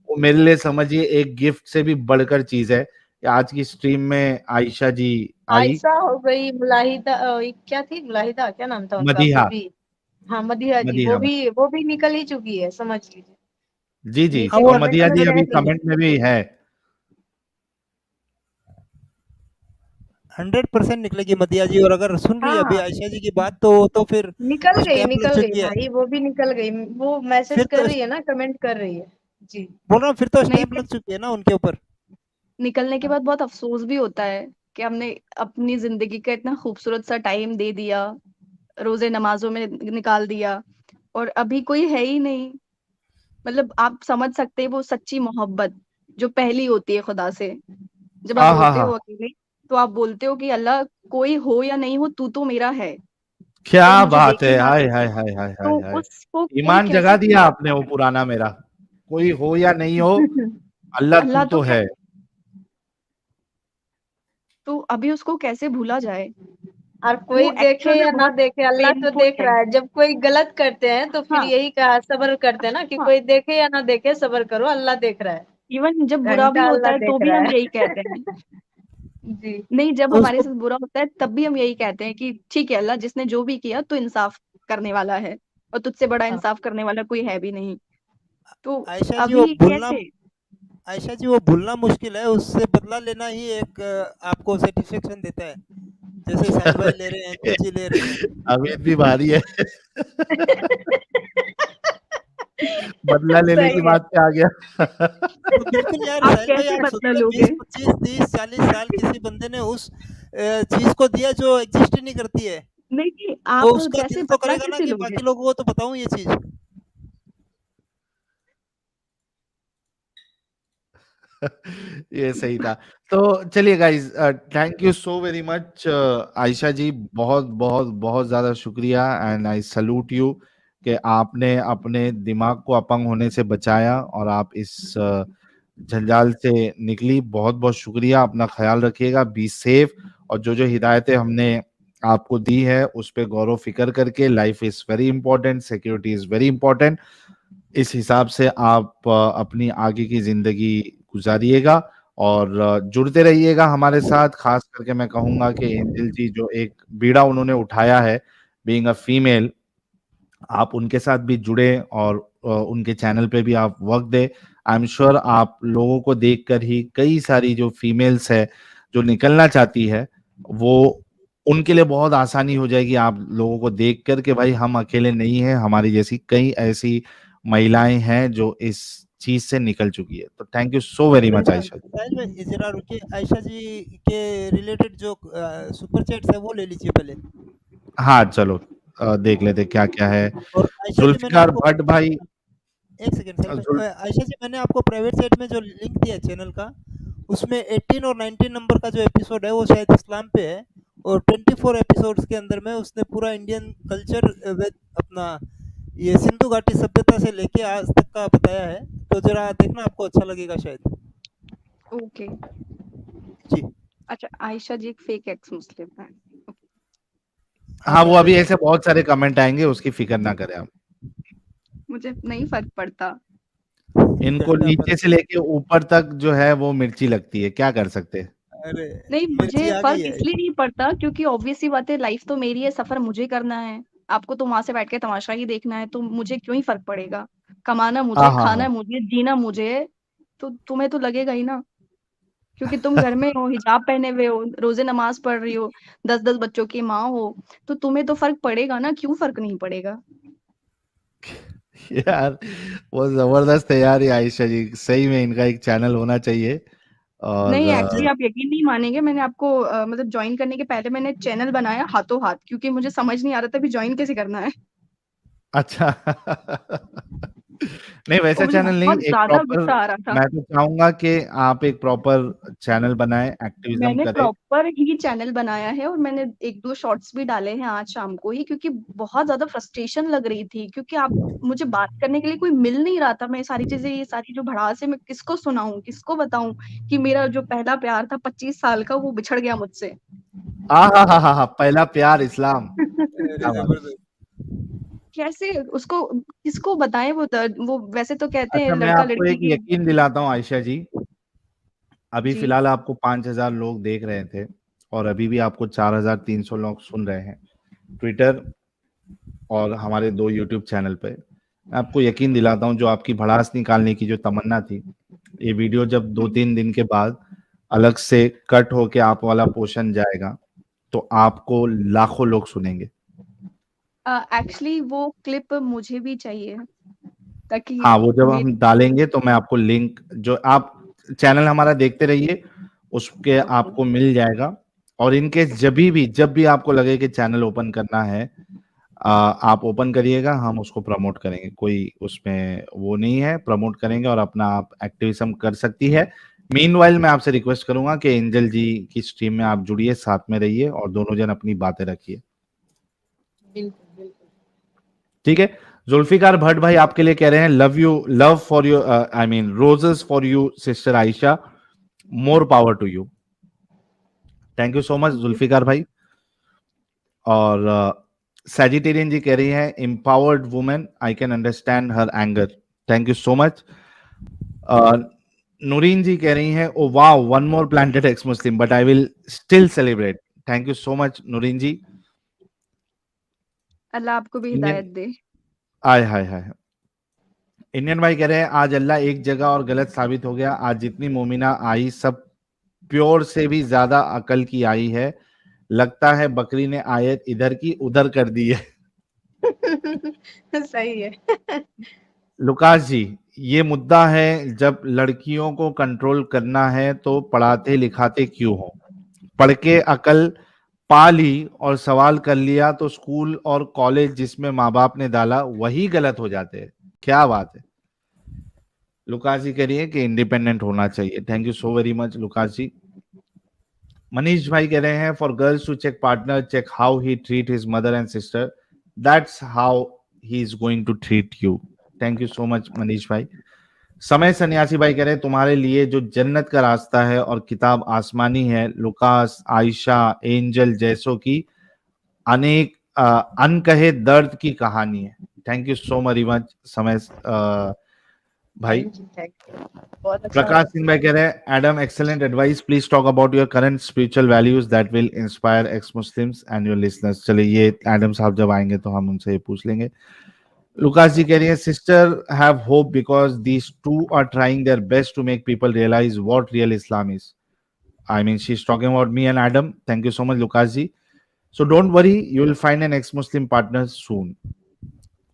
Speaker 1: वो मेरे लिए समझिए एक गिफ्ट से भी बढ़कर चीज है कि आज की स्ट्रीम में आयशा जी आई।
Speaker 4: आयशा हो गई, मुलाहिदा क्या थी, मुलाहिदा क्या नाम था उनका, वो
Speaker 1: मदीहा।
Speaker 4: भी। हाँ, मदीहा जी,
Speaker 1: मदीहा।
Speaker 4: वो भी निकल ही चुकी है, समझ लीजिए।
Speaker 1: जी जी,
Speaker 3: हाँ
Speaker 4: नीचे
Speaker 3: वो
Speaker 1: और
Speaker 4: कमेंट
Speaker 1: मदिया
Speaker 4: में
Speaker 1: जी
Speaker 4: रह
Speaker 1: अभी
Speaker 4: गई है।
Speaker 1: कमेंट में भी है।
Speaker 3: 100% निकलेगी मदिया जी, और अगर सुन रही है अभी
Speaker 4: हाँ,
Speaker 3: आयशा जी की बात तो फिर स्टैंप लग
Speaker 4: निकल गई
Speaker 3: चुकी है।
Speaker 4: भाई, वो भी निकल गई। वो मैसेज
Speaker 3: फिर
Speaker 4: कर
Speaker 3: तो
Speaker 4: रही है ना, कमेंट कर रही है। जी।
Speaker 3: बोल रहा हूँ, फिर तो
Speaker 2: नहीं,
Speaker 3: स्टैंप लग चुकी है ना उनके ऊपर।
Speaker 2: निकलने के बाद बहुत अफसोस भी होता है कि हमने अपनी जिंदगी का इतना खूबसूरत सा टाइम दे दिया, रोजे नमाजों में निकाल दिया, और अभी कोई है ही नहीं। मतलब आप समझ सकते हैं वो सच्ची मोहब्बत जो पहली होती है खुदा से। जब आप
Speaker 1: हाँ हाँ
Speaker 2: होते
Speaker 1: हाँ,
Speaker 2: हो अकेले, तो आप बोलते हो कि अल्लाह, कोई हो या नहीं हो, तू तो मेरा है, कोई
Speaker 1: क्या
Speaker 2: मुझे
Speaker 1: बात है,
Speaker 2: देखेगा
Speaker 1: हाय
Speaker 2: नहीं।
Speaker 1: हाय हाय हाय
Speaker 2: तो
Speaker 1: हाय हाय।
Speaker 2: उसको कोई
Speaker 1: ईमान जगा
Speaker 2: कैसे
Speaker 1: दिया
Speaker 2: भूल
Speaker 1: आपने वो पुराना मेरा, कोई हो या नहीं हो, अल्लाह तू
Speaker 2: अल्लाह तो
Speaker 1: तो
Speaker 2: है।
Speaker 1: है।
Speaker 2: तो अभी उसको कैसे भूला जाए?
Speaker 4: और
Speaker 2: वो
Speaker 4: कोई देखे
Speaker 2: एक्चुअल में
Speaker 4: या ना
Speaker 2: बहुत
Speaker 4: देखे, अल्लाह तो
Speaker 2: पेनफुल
Speaker 4: देख
Speaker 2: है।
Speaker 4: रहा है। जब कोई गलत करते हैं तो फिर
Speaker 2: हाँ,
Speaker 4: यही कहा, सब्र करते हैं ना, कि
Speaker 2: हाँ,
Speaker 4: कोई देखे या ना देखे, सब्र करो, अल्लाह देख रहा है।
Speaker 2: इवन जब बुरा भी
Speaker 4: घंटा
Speaker 2: होता
Speaker 4: अल्लाह
Speaker 2: है तो
Speaker 4: देख
Speaker 2: भी
Speaker 4: रहा
Speaker 2: हम
Speaker 4: है।
Speaker 2: यही कहते हैं।
Speaker 4: जी।
Speaker 2: नहीं, जब
Speaker 3: तो
Speaker 2: हमारे
Speaker 3: उसको
Speaker 2: साथ बुरा होता है तब भी हम यही कहते हैं कि ठीक है अल्लाह, जिसने जो भी किया तो इंसाफ करने वाला है, और तुझसे बड़ा
Speaker 4: हाँ।
Speaker 2: इंसाफ करने वाला कोई है भी नहीं। तो
Speaker 3: आयशा जी वो
Speaker 2: अभी
Speaker 3: भूलना
Speaker 2: कैसे?
Speaker 3: आयशा जी वो भूलना मुश्किल है, उससे बदला लेना ही एक आपको सेटिस्फेक्शन देता है, जैसे साहिल भाई ले रहे हैं, एंजल जी ले रही हैं।
Speaker 1: अमित भी भारी है। बदला लेने की
Speaker 4: सही है।
Speaker 1: बात पे आ गया।
Speaker 3: तो बिल्कुल यार
Speaker 2: आप
Speaker 3: साहिल भाई,
Speaker 2: कैसे
Speaker 3: आप
Speaker 2: बदला
Speaker 3: सोचिए,
Speaker 2: लोगे?
Speaker 3: 20 25 30 40 साल किसी बंदे ने उस चीज को दिया जो एग्जिस्ट ही नहीं करती है,
Speaker 2: नहीं नहीं,
Speaker 3: तो
Speaker 2: आप
Speaker 3: उसका
Speaker 2: कैसे
Speaker 3: दिल तो
Speaker 2: बदला
Speaker 3: करेगा ना
Speaker 2: कैसे
Speaker 3: कि
Speaker 2: लोगे?
Speaker 3: बाकी लोगों को तो बताऊं ये चीज।
Speaker 1: ये सही था। तो चलिए guys, thank you so very much Ayesha ji, बहुत बहुत बहुत ज्यादा शुक्रिया, एंड आई सल्यूट यू कि आपने अपने दिमाग को अपंग होने से बचाया और आप इस जंजाल से निकली। बहुत बहुत शुक्रिया, अपना ख्याल रखिएगा, बी सेफ, और जो जो हिदायतें हमने आपको दी है उस पर गौर फिक्र करके, life is very important, security is very important, इस हिसाब से आप अपनी आगे की जिंदगी गुजारिएगा, और जुड़ते रहिएगा हमारे साथ। खास करके मैं कहूंगा कि एंजल जी जो एक बीड़ा उन्होंने उठाया है, बीइंग अ फीमेल, आप उनके साथ भी जुड़े और उनके चैनल पे भी आप वक्त दें। आई एम श्योर आप लोगों को देखकर ही कई सारी जो फीमेल्स है जो निकलना चाहती है, वो उनके लिए बहुत आसानी हो जाएगी आप लोगों को देखकर कि भाई हम अकेले नहीं हैं, हमारी जैसी कई ऐसी महिलाएं हैं जो इस चीज से निकल चुकी है। तो thank you so very much Ayesha.
Speaker 3: Sahil भाई जरा रुकिए, आयशा जी के रिलेटेड जो सुपर चैट्स है वो ले लीजिए पहले।
Speaker 1: हाँ चलो देख लेते क्या क्या है।
Speaker 3: और आयशा जी मैंने
Speaker 1: जुल्फिकार
Speaker 3: आपको
Speaker 1: भट्ट भाई,
Speaker 3: एक सेकंड साहिल भाई,
Speaker 1: जुल
Speaker 3: आयशा जी मैंने आपको प्राइवेट साइट में जो लिंक दिया है चैनल का, उसमें 18 और 19 नंबर का जो एपिसोड है वो शायद इस्लाम पे है, और 24 एपिसोड्स के अंदर में उसने पूरा इंडियन कल्चर विद अपना ये सिंधु घाटी सभ्यता से लेके आज तक का बताया है, तो जरा देखना, आपको अच्छा लगेगा शायद।
Speaker 2: ओके।
Speaker 3: जी
Speaker 2: अच्छा, आयशा जी एक फेक एक्स मुस्लिम है।
Speaker 1: हाँ वो
Speaker 3: मैं
Speaker 1: अभी
Speaker 3: देख
Speaker 1: ऐसे बहुत सारे कमेंट आएंगे, उसकी फिक्र ना करें आप।
Speaker 2: मुझे नहीं फर्क पड़ता।
Speaker 1: इनको
Speaker 3: डंडा
Speaker 1: नीचे
Speaker 3: पर
Speaker 1: से लेके ऊपर तक जो है वो मिर्ची लगती है, क्या कर सकते हैं।
Speaker 3: अरे
Speaker 2: नहीं,
Speaker 3: मिर्ची
Speaker 2: मुझे
Speaker 3: आ
Speaker 2: फर्क
Speaker 3: गई है।
Speaker 2: इसलिए नहीं पड़ता क्योंकि ऑब्वियस सी बात है, लाइफ तो मेरी है, सफर मुझे करना है। आपको तो वहां से बैठ के तमाशा ही देखना है, तो मुझे क्यों ही फर्क पड़ेगा। कमाना
Speaker 1: हाँ
Speaker 2: मुझे,
Speaker 1: हाँ
Speaker 2: खाना
Speaker 1: हाँ
Speaker 2: मुझे, जीना मुझे है। तो तुम्हें तो लगेगा ही ना, क्योंकि तुम घर में हो, हिजाब पहने हुए हो, रोजे नमाज पढ़ रही हो, 10-10 बच्चों की माँ हो, तो तुम्हें तो फर्क पड़ेगा ना। क्यों फर्क नहीं पड़ेगा।
Speaker 1: यार वो जबरदस्त है यार, ये आयशा जी सही में इनका एक चैनल होना चाहिए। और
Speaker 2: नहीं, एक्चुअली आप यकीन नहीं मानेंगे, मैंने आपको मतलब ज्वाइन करने के पहले मैंने चैनल बनाया हाथों हाथ, क्योंकि मुझे समझ नहीं आ रहा था भी ज्वाइन कैसे करना है।
Speaker 1: अच्छा नहीं
Speaker 2: और
Speaker 1: वैसा
Speaker 2: मुझे
Speaker 1: चैनल नहीं,
Speaker 2: बहुत
Speaker 1: एक
Speaker 2: ज्यादा
Speaker 1: प्रॉपर,
Speaker 2: गुस्सा आ रहा था।
Speaker 1: मैं तो चाहूंगा कि आप एक प्रॉपर चैनल बनाएं, एक्टिविज्म
Speaker 2: मैंने
Speaker 1: करें।
Speaker 2: प्रॉपर ही चैनल बनाया है, और मैंने 1-2 शॉर्ट्स भी डाले हैं आज शाम को ही, क्योंकि बहुत ज्यादा फ्रस्ट्रेशन लग रही थी, क्योंकि आप मुझे बात करने के लिए कोई मिल नहीं रहा था। मैं सारी चीजें, ये सारी जो भड़ास है, मैं किसको सुनाऊं, किसको बताऊं कि मेरा जो पहला प्यार था 25 साल का, वो बिछड़ गया मुझसे।
Speaker 1: हाँ पहला प्यार इस्लाम,
Speaker 3: अरे
Speaker 1: क्या बात।
Speaker 3: जबरदस्त।
Speaker 2: कैसे उसको, किसको बताएं वो दर्द। वो वैसे तो कहते हैं
Speaker 1: अच्छा मैं
Speaker 2: लड़का
Speaker 1: आपको
Speaker 2: लड़की
Speaker 1: एक
Speaker 2: की।
Speaker 1: यकीन दिलाता हूँ आयशा जी, अभी
Speaker 2: जी।
Speaker 1: फिलहाल आपको 5,000 लोग देख रहे थे और अभी भी आपको 4,300 लोग सुन रहे हैं ट्विटर और हमारे 2 यूट्यूब चैनल पे। मैं आपको यकीन दिलाता हूँ, जो आपकी भड़ास निकालने की जो तमन्ना थी, ये वीडियो जब 2-3 दिन के बाद अलग से कट होके आप वाला पोर्शन जाएगा तो आपको लाखों लोग सुनेंगे।
Speaker 2: एक्चुअली वो क्लिप मुझे भी चाहिए, ताकि
Speaker 1: हाँ वो जब हम
Speaker 2: मेरे।
Speaker 1: डालेंगे तो मैं आपको लिंक, जो आप चैनल हमारा देखते रहिए उसके
Speaker 2: ओके।
Speaker 1: आपको मिल जाएगा। और इनके जब भी आपको लगे कि चैनल ओपन करना है, आप ओपन करिएगा, हम उसको प्रमोट करेंगे, कोई उसमें वो नहीं है, प्रमोट करेंगे और अपना आप एक्टिविज्म कर सकती है। मीनवाइल मैं आपसे रिक्वेस्ट करूंगा कि एंजल जी की स्ट्रीम में आप जुड़िए, साथ में रहिए और दोनों जन अपनी बातें रखिए,
Speaker 4: बिल्कुल बिल्कुल।
Speaker 1: ठीक है। जुल्फिकार भट्ट भाई आपके लिए कह रहे हैं, love for you, I mean roses for you sister Ayesha, more power to you. Thank you so much Zulfikar भाई। और सैजिटेरियन जी कह रही है, empowered women, I can understand her anger. Thank you so much. Noreen ji कह रही हैं, oh wow, one more planted ex Muslim but I will still celebrate. Thank you so much Noreen ji.
Speaker 2: Allah आपको भी
Speaker 1: इंडियन,
Speaker 2: हिदायत दे।
Speaker 1: आय हाय हाय। इंडियन भाई कह रहे हैं, आज अल्लाह एक जगह और गलत साबित हो गया, आज जितनी मोमिना आई सब प्योर से भी ज्यादा अकल की आई है, लगता है बकरी ने आयत इधर की उधर कर दी है।
Speaker 2: सही है।
Speaker 1: लुकास जी, ये मुद्दा है, जब लड़कियों को कंट्रोल करना है तो पढ़ाते लिखाते क्यों हो, पढ़ के अकल पा ली और सवाल कर लिया तो स्कूल और कॉलेज जिसमें माँ बाप ने डाला वही गलत हो जाते हैं। क्या बात है। लुकास जी कह रही है कि इंडिपेंडेंट होना चाहिए। Thank you so very much Lucas ji. Manish भाई कह रहे हैं, for girls to check partner, check how he treat his mother and sister, that's how he is going to treat you. Thank you so much Manish भाई। समय सन्यासी भाई कह रहे हैं, तुम्हारे लिए जो जन्नत का रास्ता है और किताब आसमानी है, लुकास, आयशा, एंजल जैसों की अनेक अनकहे दर्द की कहानी है। Thank you so very much समय भाई।
Speaker 4: थैंक यू थैंक यू, बहुत अच्छा
Speaker 1: प्रकाश
Speaker 4: लगा।
Speaker 1: सिंह भाई कह रहे हैं, Adam excellent advice, please talk about your current spiritual values that will inspire x Muslims and your listeners. चलिए ये एडम साहब जब आएंगे तो हम उनसे ये पूछ लेंगे। लुकास जी कह रही है, sister have hope because these two are trying their best to make people realise what real Islam is. I mean she is talking about me and Adam. Thank you so much Lucas ji. So don't worry, you will find an ex Muslim partner soon.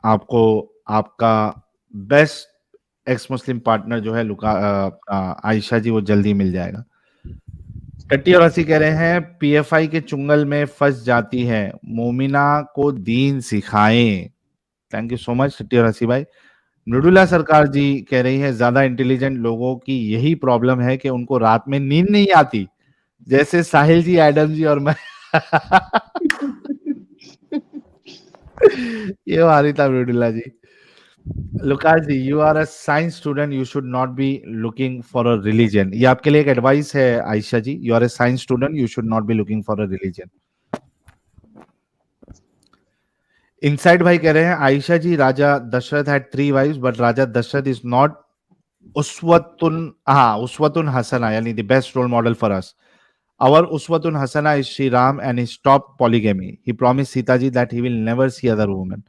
Speaker 1: आपको आपका best x Muslim partner जो है आयशा जी, वो जल्दी मिल जाएगा। टट्टी और हंसी कह रहे हैं पीएफआई के चुंगल में फंस जाती है, मोमिना को दीन सिखाएं। थैंक यू सो मच टट्टी और हंसी भाई। मृदुला सरकार जी कह रही है ज्यादा इंटेलिजेंट लोगों की यही प्रॉब्लम है कि उनको रात में नींद नहीं आती, जैसे साहिल जी, एडम जी और मैं। ये हमारी था Mridula ji. Lucas ji, you are a science student, you should not be looking for a religion. ये आपके लिए एक एडवाइस है Ayesha ji, you are a science student, you should not be looking for a religion. Inside भाई कह रहे हैं Ayesha ji, Raja Dasharath had 3 wives but Raja Dasharath is not uswatun hasana, yani the best role model for us. Our uswatun hasana is Shri Ram and he stopped polygamy. He promised Sita ji that he will never see other women.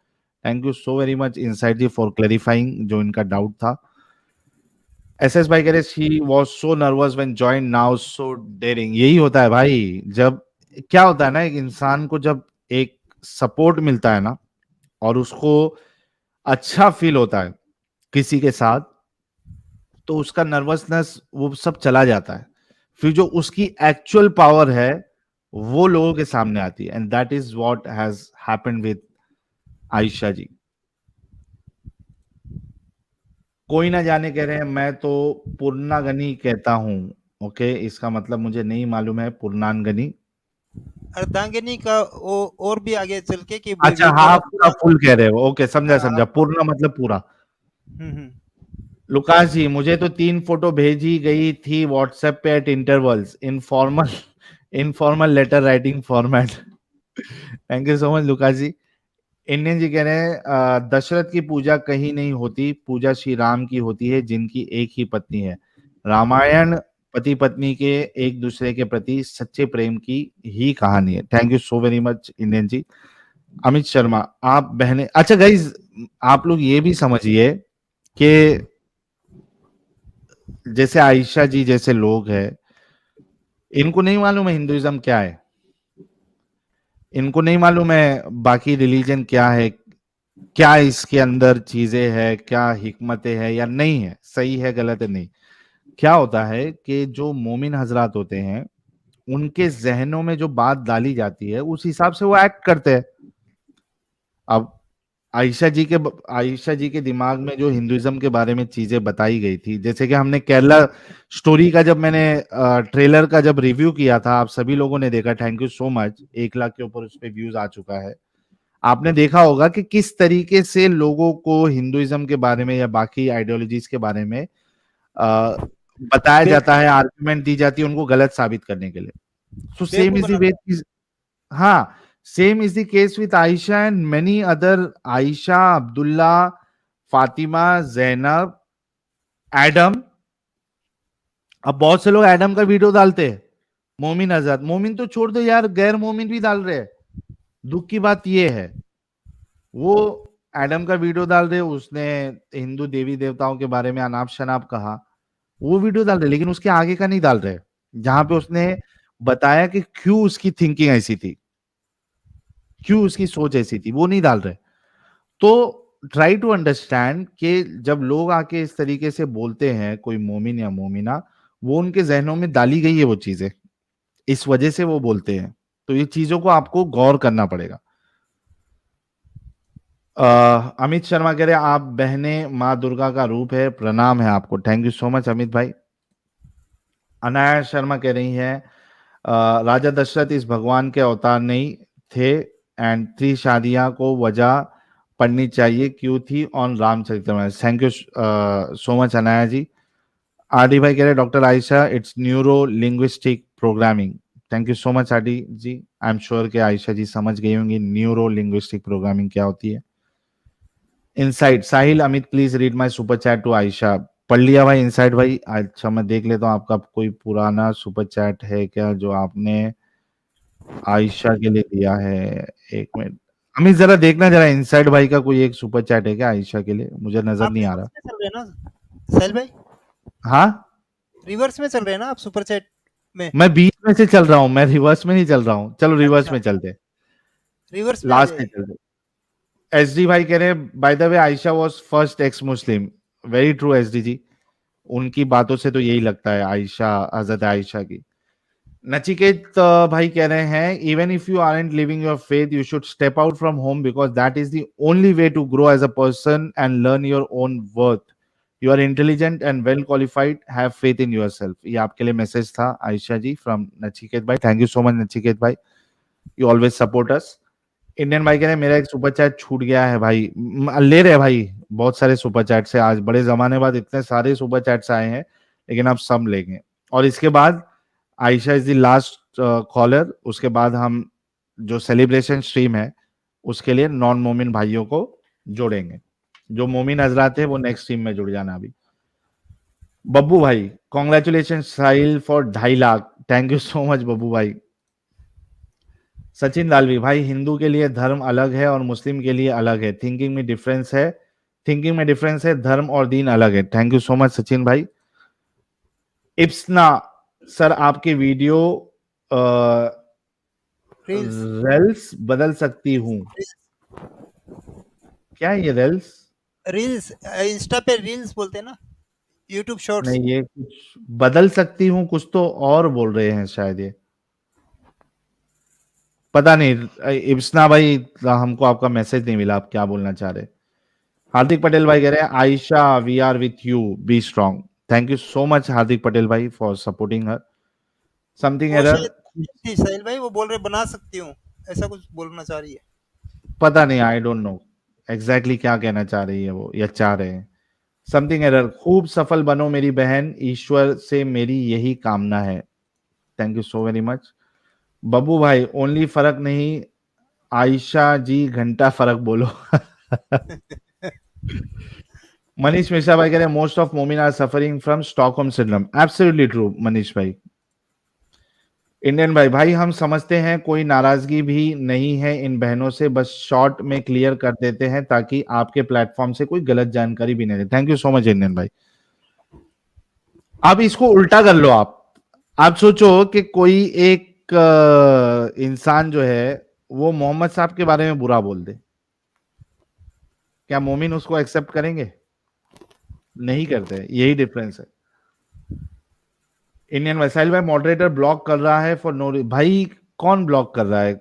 Speaker 1: Thank you so very much Inside ji for clarifying जो इनका doubt था। SS भाई कह रहे she was so nervous when joined, now so daring। यही होता है भाई, जब क्या होता है ना, एक इंसान को जब एक सपोर्ट मिलता है ना और उसको अच्छा फील होता है किसी के साथ, तो उसका नर्वसनेस वो सब चला जाता है, फिर जो उसकी एक्चुअल पावर है वो लोगों के सामने आती है, and that is what has happened with Ayesha ji. कोई ना जाने कह रहे हैं मैं तो पूर्णागनी कहता हूं। ओके, इसका मतलब मुझे नहीं मालूम है पूर्णांगनी।
Speaker 3: अर्धांगिनी का और भी आगे चल के कि
Speaker 1: अच्छा, हाफ का फुल कह रहे हो। ओके, समझा समझा, पूर्ण मतलब पूरा। लुकास जी, मुझे तो 3 फोटो भेजी गई थी व्हाट्सएप पे at intervals, informal letter writing format. Thank you so much Lucas ji. Indian ji कह रहे हैं दशरथ की पूजा कहीं नहीं होती, पूजा श्री राम की होती है जिनकी एक ही पत्नी है। रामायण पति पत्नी के एक दूसरे के प्रति सच्चे प्रेम की ही कहानी है। Thank you so very much Indian ji. Amit Sharma, आप बहने, अच्छा गाइज, आप लोग ये भी समझिए कि जैसे आयशा जी जैसे लोग हैं, इनको नहीं मालूम है हिंदुइज्म क्या है, इनको नहीं मालूम है बाकी रिलीजन क्या है, क्या इसके अंदर चीजें है, क्या हिकमतें है या नहीं है, सही है गलत है नहीं। क्या होता है कि जो मोमिन हजरात होते हैं उनके जहनों में जो बात डाली जाती है उस हिसाब से वो एक्ट करते हैं। अब आयशा जी के दिमाग में जो हिंदुइज्म के बारे में चीजें बताई गई थी, जैसे कि हमने केरला स्टोरी का जब मैंने ट्रेलर का जब रिव्यू किया था, आप सभी लोगों ने देखा, thank you so much, 1 lakh के ऊपर उस पर व्यूज आ चुका है। आपने देखा होगा कि किस तरीके से लोगों को हिंदुइज्म के बारे में या बाकी आइडियोलॉजीज के बारे में बताया जाता है, आर्गुमेंट दी जाती है उनको गलत साबित करने के लिए। So same is the way, हाँ, same is the case with Ayesha and many other, Ayesha, Abdullah, Fatima, Zainab, Adam. अब बहुत से लोग एडम का वीडियो डालते हैं, मोमिन आजाद, मोमिन तो छोड़ दो यार, गैर मोमिन भी डाल रहे हैं। दुख की बात यह है, वो एडम का वीडियो डाल रहे, उसने हिंदू देवी देवताओं के बारे में अनाप शनाप कहा, वो वीडियो डाल रहे, लेकिन उसके आगे का नहीं डाल रहे, जहां पे उसने बताया कि क्यों उसकी थिंकिंग ऐसी थी, क्यों उसकी सोच ऐसी थी, वो नहीं डाल रहे। तो ट्राई टू अंडरस्टैंड कि जब लोग आके इस तरीके से बोलते हैं, कोई मोमिन या मोमिना, वो उनके जहनों में डाली गई है वो चीजें, इस वजह से वो बोलते हैं। तो ये चीजों को आपको गौर करना पड़ेगा। अमित शर्मा कह रहे आप बहने माँ दुर्गा का रूप है, प्रणाम है आपको। Thank you so much Amit भाई। अनाया शर्मा कह रही हैं राजा दशरथ इस भगवान के अवतार नहीं थे एंड 3 शादियां को वजह पढ़नी चाहिए क्यों थी on Ramcharitmanas. Thank you so much Anaya ji. RD भाई कह रहे doctor Ayesha it's neuro linguistic programming. Thank you so much RD ji. I am sure कि आयशा जी समझ गई होंगी न्यूरो लिंग्विस्टिक प्रोग्रामिंग क्या होती है। Inside Sahil Amit please read my super chat to Ayesha. पढ़ लिया भाई इनसाइड भाई। अच्छा मैं देख लेता हूँ आपका कोई पुराना सुपर चैट है क्या जो आपने आयशा के लिए दिया है। एक मिनट अमित जरा देखना, जरा इनसाइड भाई का कोई एक सुपर चैट है क्या आयशा के लिए, मुझे नजर नहीं आ रहा।
Speaker 3: चल रहे हैं ना साहिल भाई?
Speaker 1: हाँ
Speaker 3: रिवर्स में चल रहे हैं ना आप सुपर चैट में?
Speaker 1: मैं बीच में से चल रहा हूँ, मैं रिवर्स में नहीं चल रहा हूँ। चलो रिवर्स में चलते,
Speaker 3: रिवर्स में
Speaker 1: लास्ट में चलते। एसडी भाई कह रहे हैं by the way Ayesha was first ex Muslim. Very true SD ji, उनकी बातों से तो यही लगता है आयशा, हजरत आयशा की। नचिकेत भाई कह रहे हैं even if you aren't living your faith you should step out from home because that is the only way to grow as a person and learn your own worth. You are intelligent and well qualified, have faith in yourself. ये आपके लिए message था आयशा जी from Nachiket भाई। Thank you so much Nachiket भाई, you always support us. Indian भाई कह रहे हैं मेरा एक सुपर चैट छूट गया है भाई। ले रहे भाई, बहुत सारे सुपर चैट से, आज बड़े जमाने बाद इतने सारे सुपर चैट्स आए हैं, लेकिन आप सब लेंगे। और इसके बाद Ayesha is the last caller, उसके बाद हम जो सेलिब्रेशन स्ट्रीम है उसके लिए नॉन मोमिन भाइयों को जोड़ेंगे। जो मोमिन हजरात है वो नेक्स्ट स्ट्रीम में जुड़ जाना। अभी बब्बू भाई congratulation Sahil for 2.5 lakh, thank you so much Babbu भाई। सचिन दालवी भाई हिंदू के लिए धर्म अलग है और मुस्लिम के लिए अलग है, थिंकिंग में डिफरेंस है, थिंकिंग में डिफरेंस है, धर्म और दीन अलग है। Thank you so much Sachin भाई। इप्सना सर आपके वीडियो रेल्स बदल सकती हूँ, क्या है ये रेल्स?
Speaker 3: रील्स इंस्टा पे रील्स बोलते हैं ना, यूट्यूब शॉर्ट्स।
Speaker 1: नहीं ये कुछ बदल सकती हूँ, कुछ तो और बोल रहे हैं शायद, ये पता नहीं। इब्सना भाई हमको आपका मैसेज नहीं मिला, आप क्या बोलना चाह रहे। हार्दिक पटेल भाई कह रहे हैं Ayesha we are with you, be strong. Thank you so much Hardik Patel भाई फॉर सपोर्टिंग हर। समथिंग
Speaker 3: वो
Speaker 1: एरर,
Speaker 3: शायद साहिल भाई वो बोल रहे बना सकती हूँ, ऐसा कुछ बोलना चाह रही है।
Speaker 1: पता नहीं, आई डोंट नो एग्जैक्टली क्या कहना चाह रही है वो या चाह रहे हैं। समथिंग एरर, खूब सफल बनो मेरी बहन, ईश्वर से मेरी यही कामना है। Thank you so very much. Babbu भाई ओनली फर्क नहीं, आयशा जी घंटा फर्क बोलो। मनीष मिश्रा भाई कह रहे हैं मोस्ट ऑफ मोमिन are suffering from Stockholm syndrome, absolutely true Manish भाई। इंडियन भाई भाई हम समझते हैं कोई नाराजगी भी नहीं है इन बहनों से, बस शॉर्ट में क्लियर कर देते हैं ताकि आपके प्लेटफॉर्म से कोई गलत जानकारी भी नहीं दे। Thank you so much Indian भाई। अब इसको उल्टा कर लो, आप सोचो कि कोई एक इंसान जो है वो मोहम्मद साहब के बारे में बुरा बोल दे, क्या मोमिन उसको एक्सेप्ट करेंगे? नहीं करते, यही डिफरेंस है। इंडियन वैसाइल भाई मॉडरेटर ब्लॉक कर रहा है फॉर नो, भाई कौन ब्लॉक कर रहा है?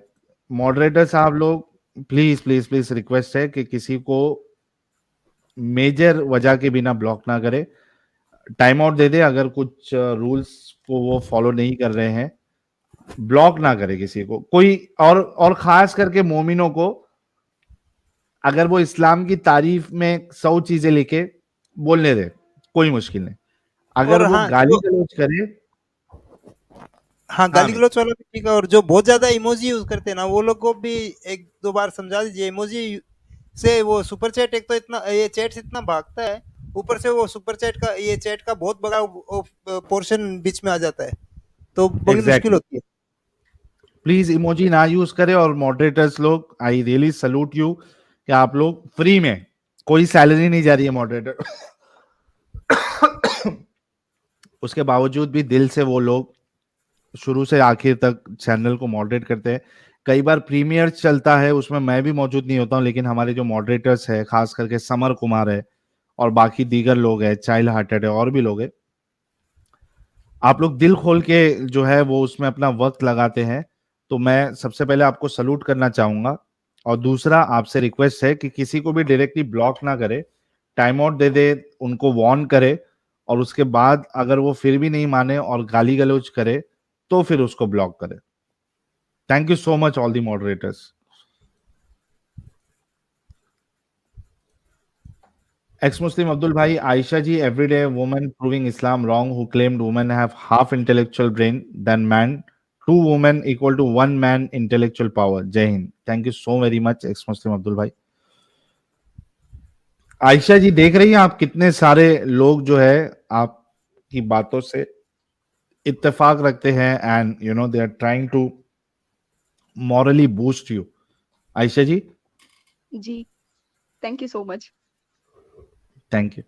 Speaker 1: मॉडरेटर साहब लोग प्लीज प्लीज प्लीज रिक्वेस्ट है कि किसी को मेजर वजह के बिना ब्लॉक ना करे, टाइम आउट दे दे अगर कुछ रूल्स को वो फॉलो नहीं कर रहे हैं, ब्लॉक ना करे किसी को कोई। और खास करके मोमिनों को, अगर वो इस्लाम की तारीफ में 100 चीजें लिखे बोलने दे, कोई मुश्किल नहीं। अगर
Speaker 3: और
Speaker 1: वो
Speaker 3: हाँ
Speaker 1: गाली गलौज करे,
Speaker 3: हाँ गाली गलौज वाला भी ठीक है। और जो बहुत ज्यादा इमोजी यूज करते हैं ना वो लोग को भी 1-2 बार समझा दीजिए। इमोजी से वो सुपर चैट, एक तो इतना ये चैट इतना भागता है, ऊपर से वो सुपर चैट का ये चैट का बहुत बड़ा पोर्शन बीच में आ जाता है, तो बड़ी मुश्किल होती है।
Speaker 1: प्लीज इमोजी ना यूज करें। और मॉडरेटर्स लोग आई रियली सल्यूट यू कि आप लोग फ्री में, कोई सैलरी नहीं जा रही है मॉडरेटर, उसके बावजूद भी दिल से वो लोग शुरू से आखिर तक चैनल को मॉडरेट करते हैं। कई बार प्रीमियर चलता है उसमें मैं भी मौजूद नहीं होता हूं, लेकिन हमारे जो मॉडरेटर्स है खास करके समर कुमार है और बाकी दीगर लोग हैं, चाइल्ड हार्टेड है और भी लोग हैं, आप लोग दिल खोल के जो है वो उसमें अपना वक्त लगाते हैं, तो मैं सबसे पहले आपको सलूट करना चाहूंगा। और दूसरा आपसे रिक्वेस्ट है कि किसी को भी डायरेक्टली ब्लॉक ना करे, टाइम आउट दे दे, उनको वार्न करे, और उसके बाद अगर वो फिर भी नहीं माने और गाली गलौज करे तो फिर उसको ब्लॉक करे। Thank you so much all the moderators. Ex-Muslim Abdul Bhai, Aisha ji, everyday woman proving Islam wrong who claimed women have half intellectual brain than man. 2 women equal to 1 man intellectual power. Jai Hind. Thank you so very much, Ex-Muslim Abdul Bhai. Ayesha ji देख रही हैं आप कितने सारे लोग जो है आपकी बातों से इत्तेफाक रखते हैं and you know they are trying to morally boost you. Ayesha ji
Speaker 2: ji, thank you so much.
Speaker 1: Thank you.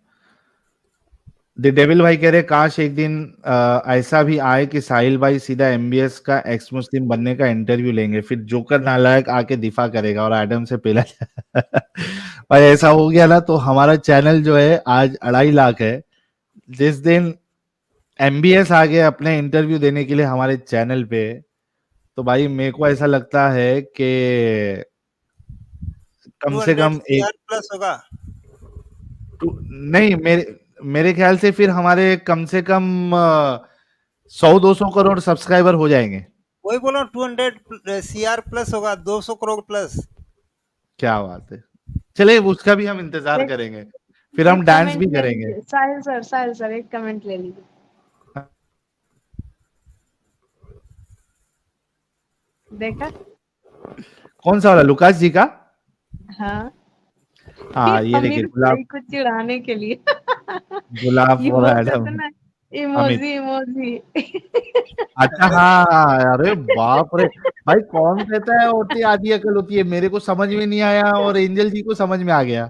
Speaker 1: The devil भाई कह रहे काश एक दिन ऐसा भी आए कि साहिल भाई सीधा एमबीएस का एक्स मुस्लिम बनने का इंटरव्यू लेंगे, फिर जोकर नालायक आके दिफा करेगा और एडम से पेला भाई ऐसा हो गया ना तो हमारा चैनल जो है आज 2.5 लाख है। जिस दिन एमबीएस आ गए अपने इंटरव्यू देने के लिए हमारे चैनल पे, तो भाई मेरे को ऐसा लगता है कि कम से
Speaker 3: 200
Speaker 1: कम एक
Speaker 3: CR प्लस होगा।
Speaker 1: नहीं, मेरे ख्याल से फिर हमारे कम से कम 100-200 करोड़ सब्सक्राइबर हो जाएंगे।
Speaker 3: वही बोला 200 CR प्लस होगा, 200 करोड़ प्लस।
Speaker 1: क्या बात है, चले उसका भी हम इंतजार
Speaker 4: एक-
Speaker 1: करेंगे, फिर हम
Speaker 4: एक
Speaker 1: डांस
Speaker 4: कमेंट
Speaker 1: भी
Speaker 4: ले
Speaker 1: करेंगे।
Speaker 4: लीजिए साहिल सर एक कमेंट ले लीजिए। देखा?
Speaker 1: कौन सा वाला, लुकास जी का?
Speaker 4: हाँ,
Speaker 1: हाँ ये देखिए,
Speaker 4: अमित भाई को चिढ़ाने के लिए
Speaker 1: गुलाब
Speaker 4: ये
Speaker 1: फॉर
Speaker 4: बोलते
Speaker 1: एडम,
Speaker 4: थे ना,
Speaker 1: अमित।
Speaker 4: इमोजी
Speaker 1: अच्छा हाँ, अरे बाप रे, भाई कौन कहता है औरतें आधी अकल होती है, मेरे को समझ में नहीं आया और एंजल जी को समझ में आ गया।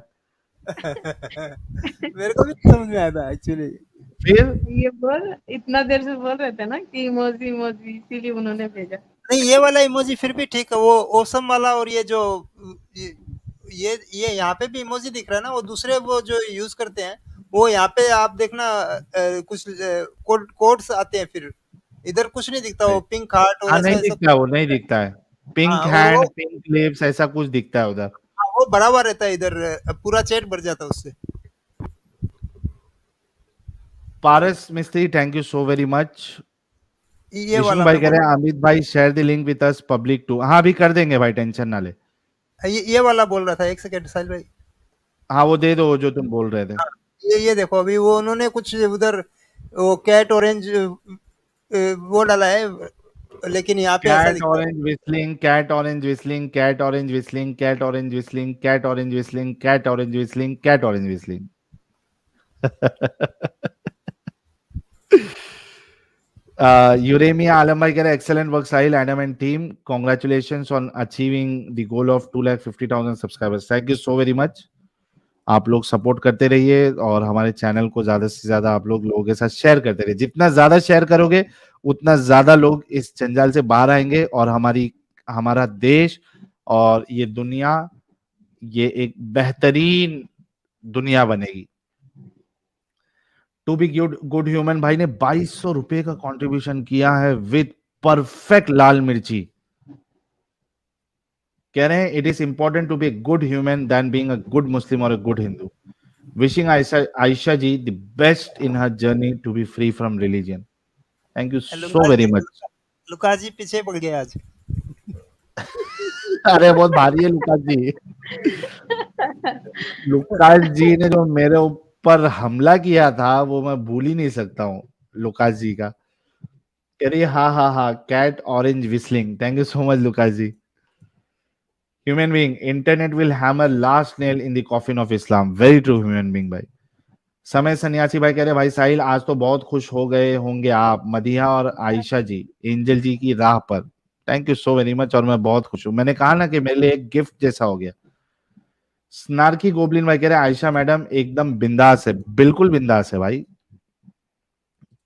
Speaker 3: मेरे को भी समझ में आया था एक्चुअली।
Speaker 1: फिर
Speaker 4: ये बोल इतना देर से बोल रहे थे ना कि इमोजी इसीलिए उन्होंने भेजा।
Speaker 3: नहीं, ये वाला इमोजी फिर भी ठीक है, वो ओसम वाला और ये जो ये यहाँ पे भी इमोजी दिख रहा है ना, वो दूसरे वो जो यूज करते हैं, वो यहाँ पे आप देखना कुछ कोड्स आते हैं, फिर इधर कुछ नहीं दिखता, वो पिंक हार्ट और
Speaker 1: हाँ
Speaker 3: ऐसा
Speaker 1: नहीं
Speaker 3: ऐसा।
Speaker 1: दिखता, वो नहीं दिखता है, पिंक
Speaker 3: हाँ,
Speaker 1: हैंड, पिंक लिप्स, ऐसा कुछ दिखता है उधर।
Speaker 3: वो बड़ा हुआ रहता है इधर, पूरा चैट भर जाता है उससे।
Speaker 1: पारस मिस्त्री, thank you so very much.
Speaker 3: ये
Speaker 1: विष्णु
Speaker 3: वाला
Speaker 1: भाई
Speaker 3: मैं
Speaker 1: कह रहे
Speaker 3: बोल
Speaker 1: हैं अमित भाई share the link with us public too, हाँ अभी कर देंगे भाई, टेंशन ना ले।
Speaker 3: ये वाला बोल रहा था, एक सेकंड साहिल भाई।
Speaker 1: हाँ वो दे दो जो तुम बोल रहे थे।
Speaker 3: हाँ, ये देखो, अभी वो उन्होंने कुछ उधर वो कैट ऑरेंज वो डाला है, लेकिन यहाँ पे ऐसा
Speaker 1: कैट
Speaker 3: दिखता है।
Speaker 1: Orange whistling, cat orange whistling, cat orange whistling, cat orange whistling, cat orange whistling, cat orange whistling, cat orange whistling. Uremia Alam bhai keh rahe excellent work Sahil, Adam and team, congratulations on achieving the goal of 2,50,000 subscribers. Thank you so very much. आप लोग support करते रहिए और हमारे channel को ज्यादा से ज्यादा आप लोगों के साथ शेयर करते रहिए। जितना ज्यादा शेयर करोगे उतना ज्यादा लोग इस जंजाल से बाहर आएंगे और हमारा देश और ये दुनिया, ये एक बेहतरीन दुनिया बनेगी। टू बी गुड ह्यूमन भाई ने 2200 रुपए का कंट्रीब्यूशन किया है विद परफेक्ट लाल मिर्ची। कह रहे हैं it is important to be a good human then being a good Muslim और a good Hindu. Wishing Ayesha ji the best in her journey to be free from religion. Thank you so very much.
Speaker 3: Lucas ji पीछे पड़ गए आज।
Speaker 1: अरे बहुत भारी है Lucas जी। Lucas जी ने जो मेरे ऊपर हमला किया था वो मैं भूल ही नहीं सकता हूँ। लुकास जी का कह रही हाँ, cat orange whistling. Thank you so much Lucas ji. Human being, internet will hammer last nail in the coffin of Islam. Very true human being भाई। समय सन्यासी भाई कह रहे भाई साहिल आज तो बहुत खुश हो गए होंगे आप मदीहा और आयशा जी एंजल जी की राह पर। Thank you so very much, और मैं बहुत खुश हूँ। मैंने कहा ना कि मेरे लिए एक गिफ्ट जैसा हो गया। स्नार्की गोबलिन भाई कह रहे आयशा मैडम एकदम बिंदास है। बिल्कुल बिंदास है भाई,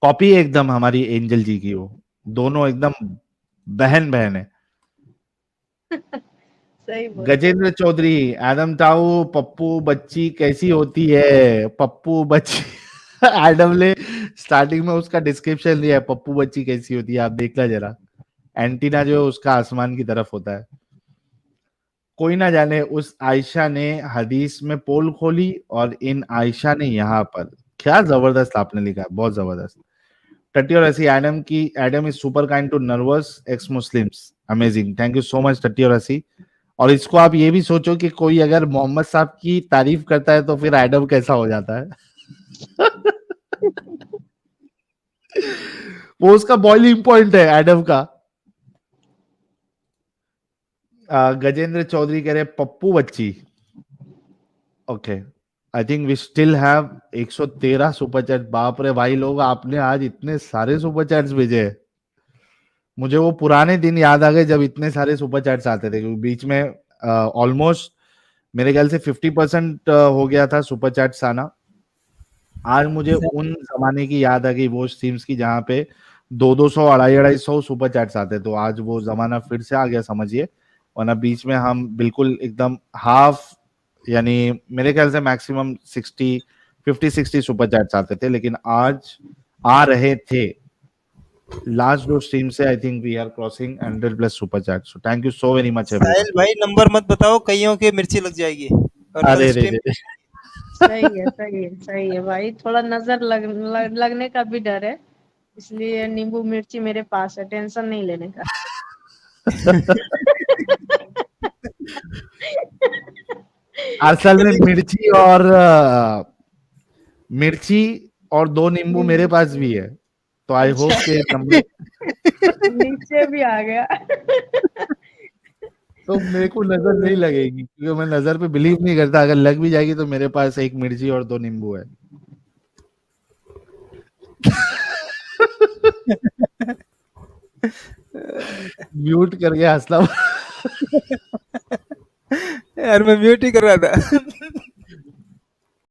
Speaker 1: कॉपी एकदम हमारी एंजल जी की, वो दोनों एकदम बहन बहन है।
Speaker 4: सही बोल।
Speaker 1: गजेंद्र चौधरी, एडम टाउ पप्पू बच्ची कैसी होती है? पप्पू बच्ची एडम ने स्टार्टिंग में उसका डिस्क्रिप्शन दिया है, पप्पू बच्ची कैसी होती है, आप देखना जरा। एंटीना जो है उसका आसमान की तरफ होता है। कोई ना जाने उस आयशा ने हदीस में पोल खोली और इन आयशा ने यहाँ पर। क्या जबरदस्त आपने लिखा है, बहुत जबरदस्त। टट्टी और ऐसी Adam is super kind to nervous ex Muslims. Amazing, thank you so much टट्टी और ऐसी। और इसको आप ये भी सोचो कि कोई अगर मोहम्मद साहब की तारीफ करता है तो फिर एडम कैसा हो जाता है। वो उसका बॉइलिंग पॉइंट है एडम का। गजेंद्र चौधरी कह रहे पप्पू बच्ची। Okay, I think we still have 113 super chat. बाप रे भाई लोग, आपने आज इतने सारे सुपर चैट्स भेजे। मुझे वो पुराने दिन याद आ गए जब इतने सारे सुपर चैट्स आते थे, क्योंकि बीच में ऑलमोस्ट मेरे ख्याल से 50% हो गया था सुपर चैट्स आना। आज मुझे उन जमाने की याद आ गई वो स्ट्रीम्स की जहाँ पे 200 250 सुपर चैट्स आते। तो आज वो जमाना फिर से आ गया समझिए, वरना बीच में हम बिल्कुल एकदम हाफ, यानी मेरे ख्याल से मैक्सिमम 50-60 सुपर चैट्स आते थे, लेकिन आज आ रहे थे। लास्ट दो स्ट्रीम से I think we are crossing 100+ super chat. So thank you so very much everyone.
Speaker 3: Sahil भाई नंबर मत बताओ, कईयों के मिर्ची लग जाएगी और कल
Speaker 1: अरे रे
Speaker 3: स्ट्रीम
Speaker 1: रे,
Speaker 4: सही है भाई, थोड़ा नजर लगने का भी डर है, इसलिए नींबू मिर्ची मेरे पास है, टेंशन नहीं लेने का।
Speaker 1: असल में मिर्ची और 2 नींबू मेरे पास भी है, तो आई होप
Speaker 4: अच्छा।
Speaker 1: के नंबर
Speaker 4: नीचे भी आ गया।
Speaker 1: तो मेरे को नजर नहीं लगेगी, क्योंकि मैं नजर पे बिलीव नहीं करता। अगर लग भी जाएगी तो मेरे पास 1 मिर्ची और 2 नींबू है। म्यूट करके हंसना।
Speaker 3: यार मैं म्यूट ही कर रहा था।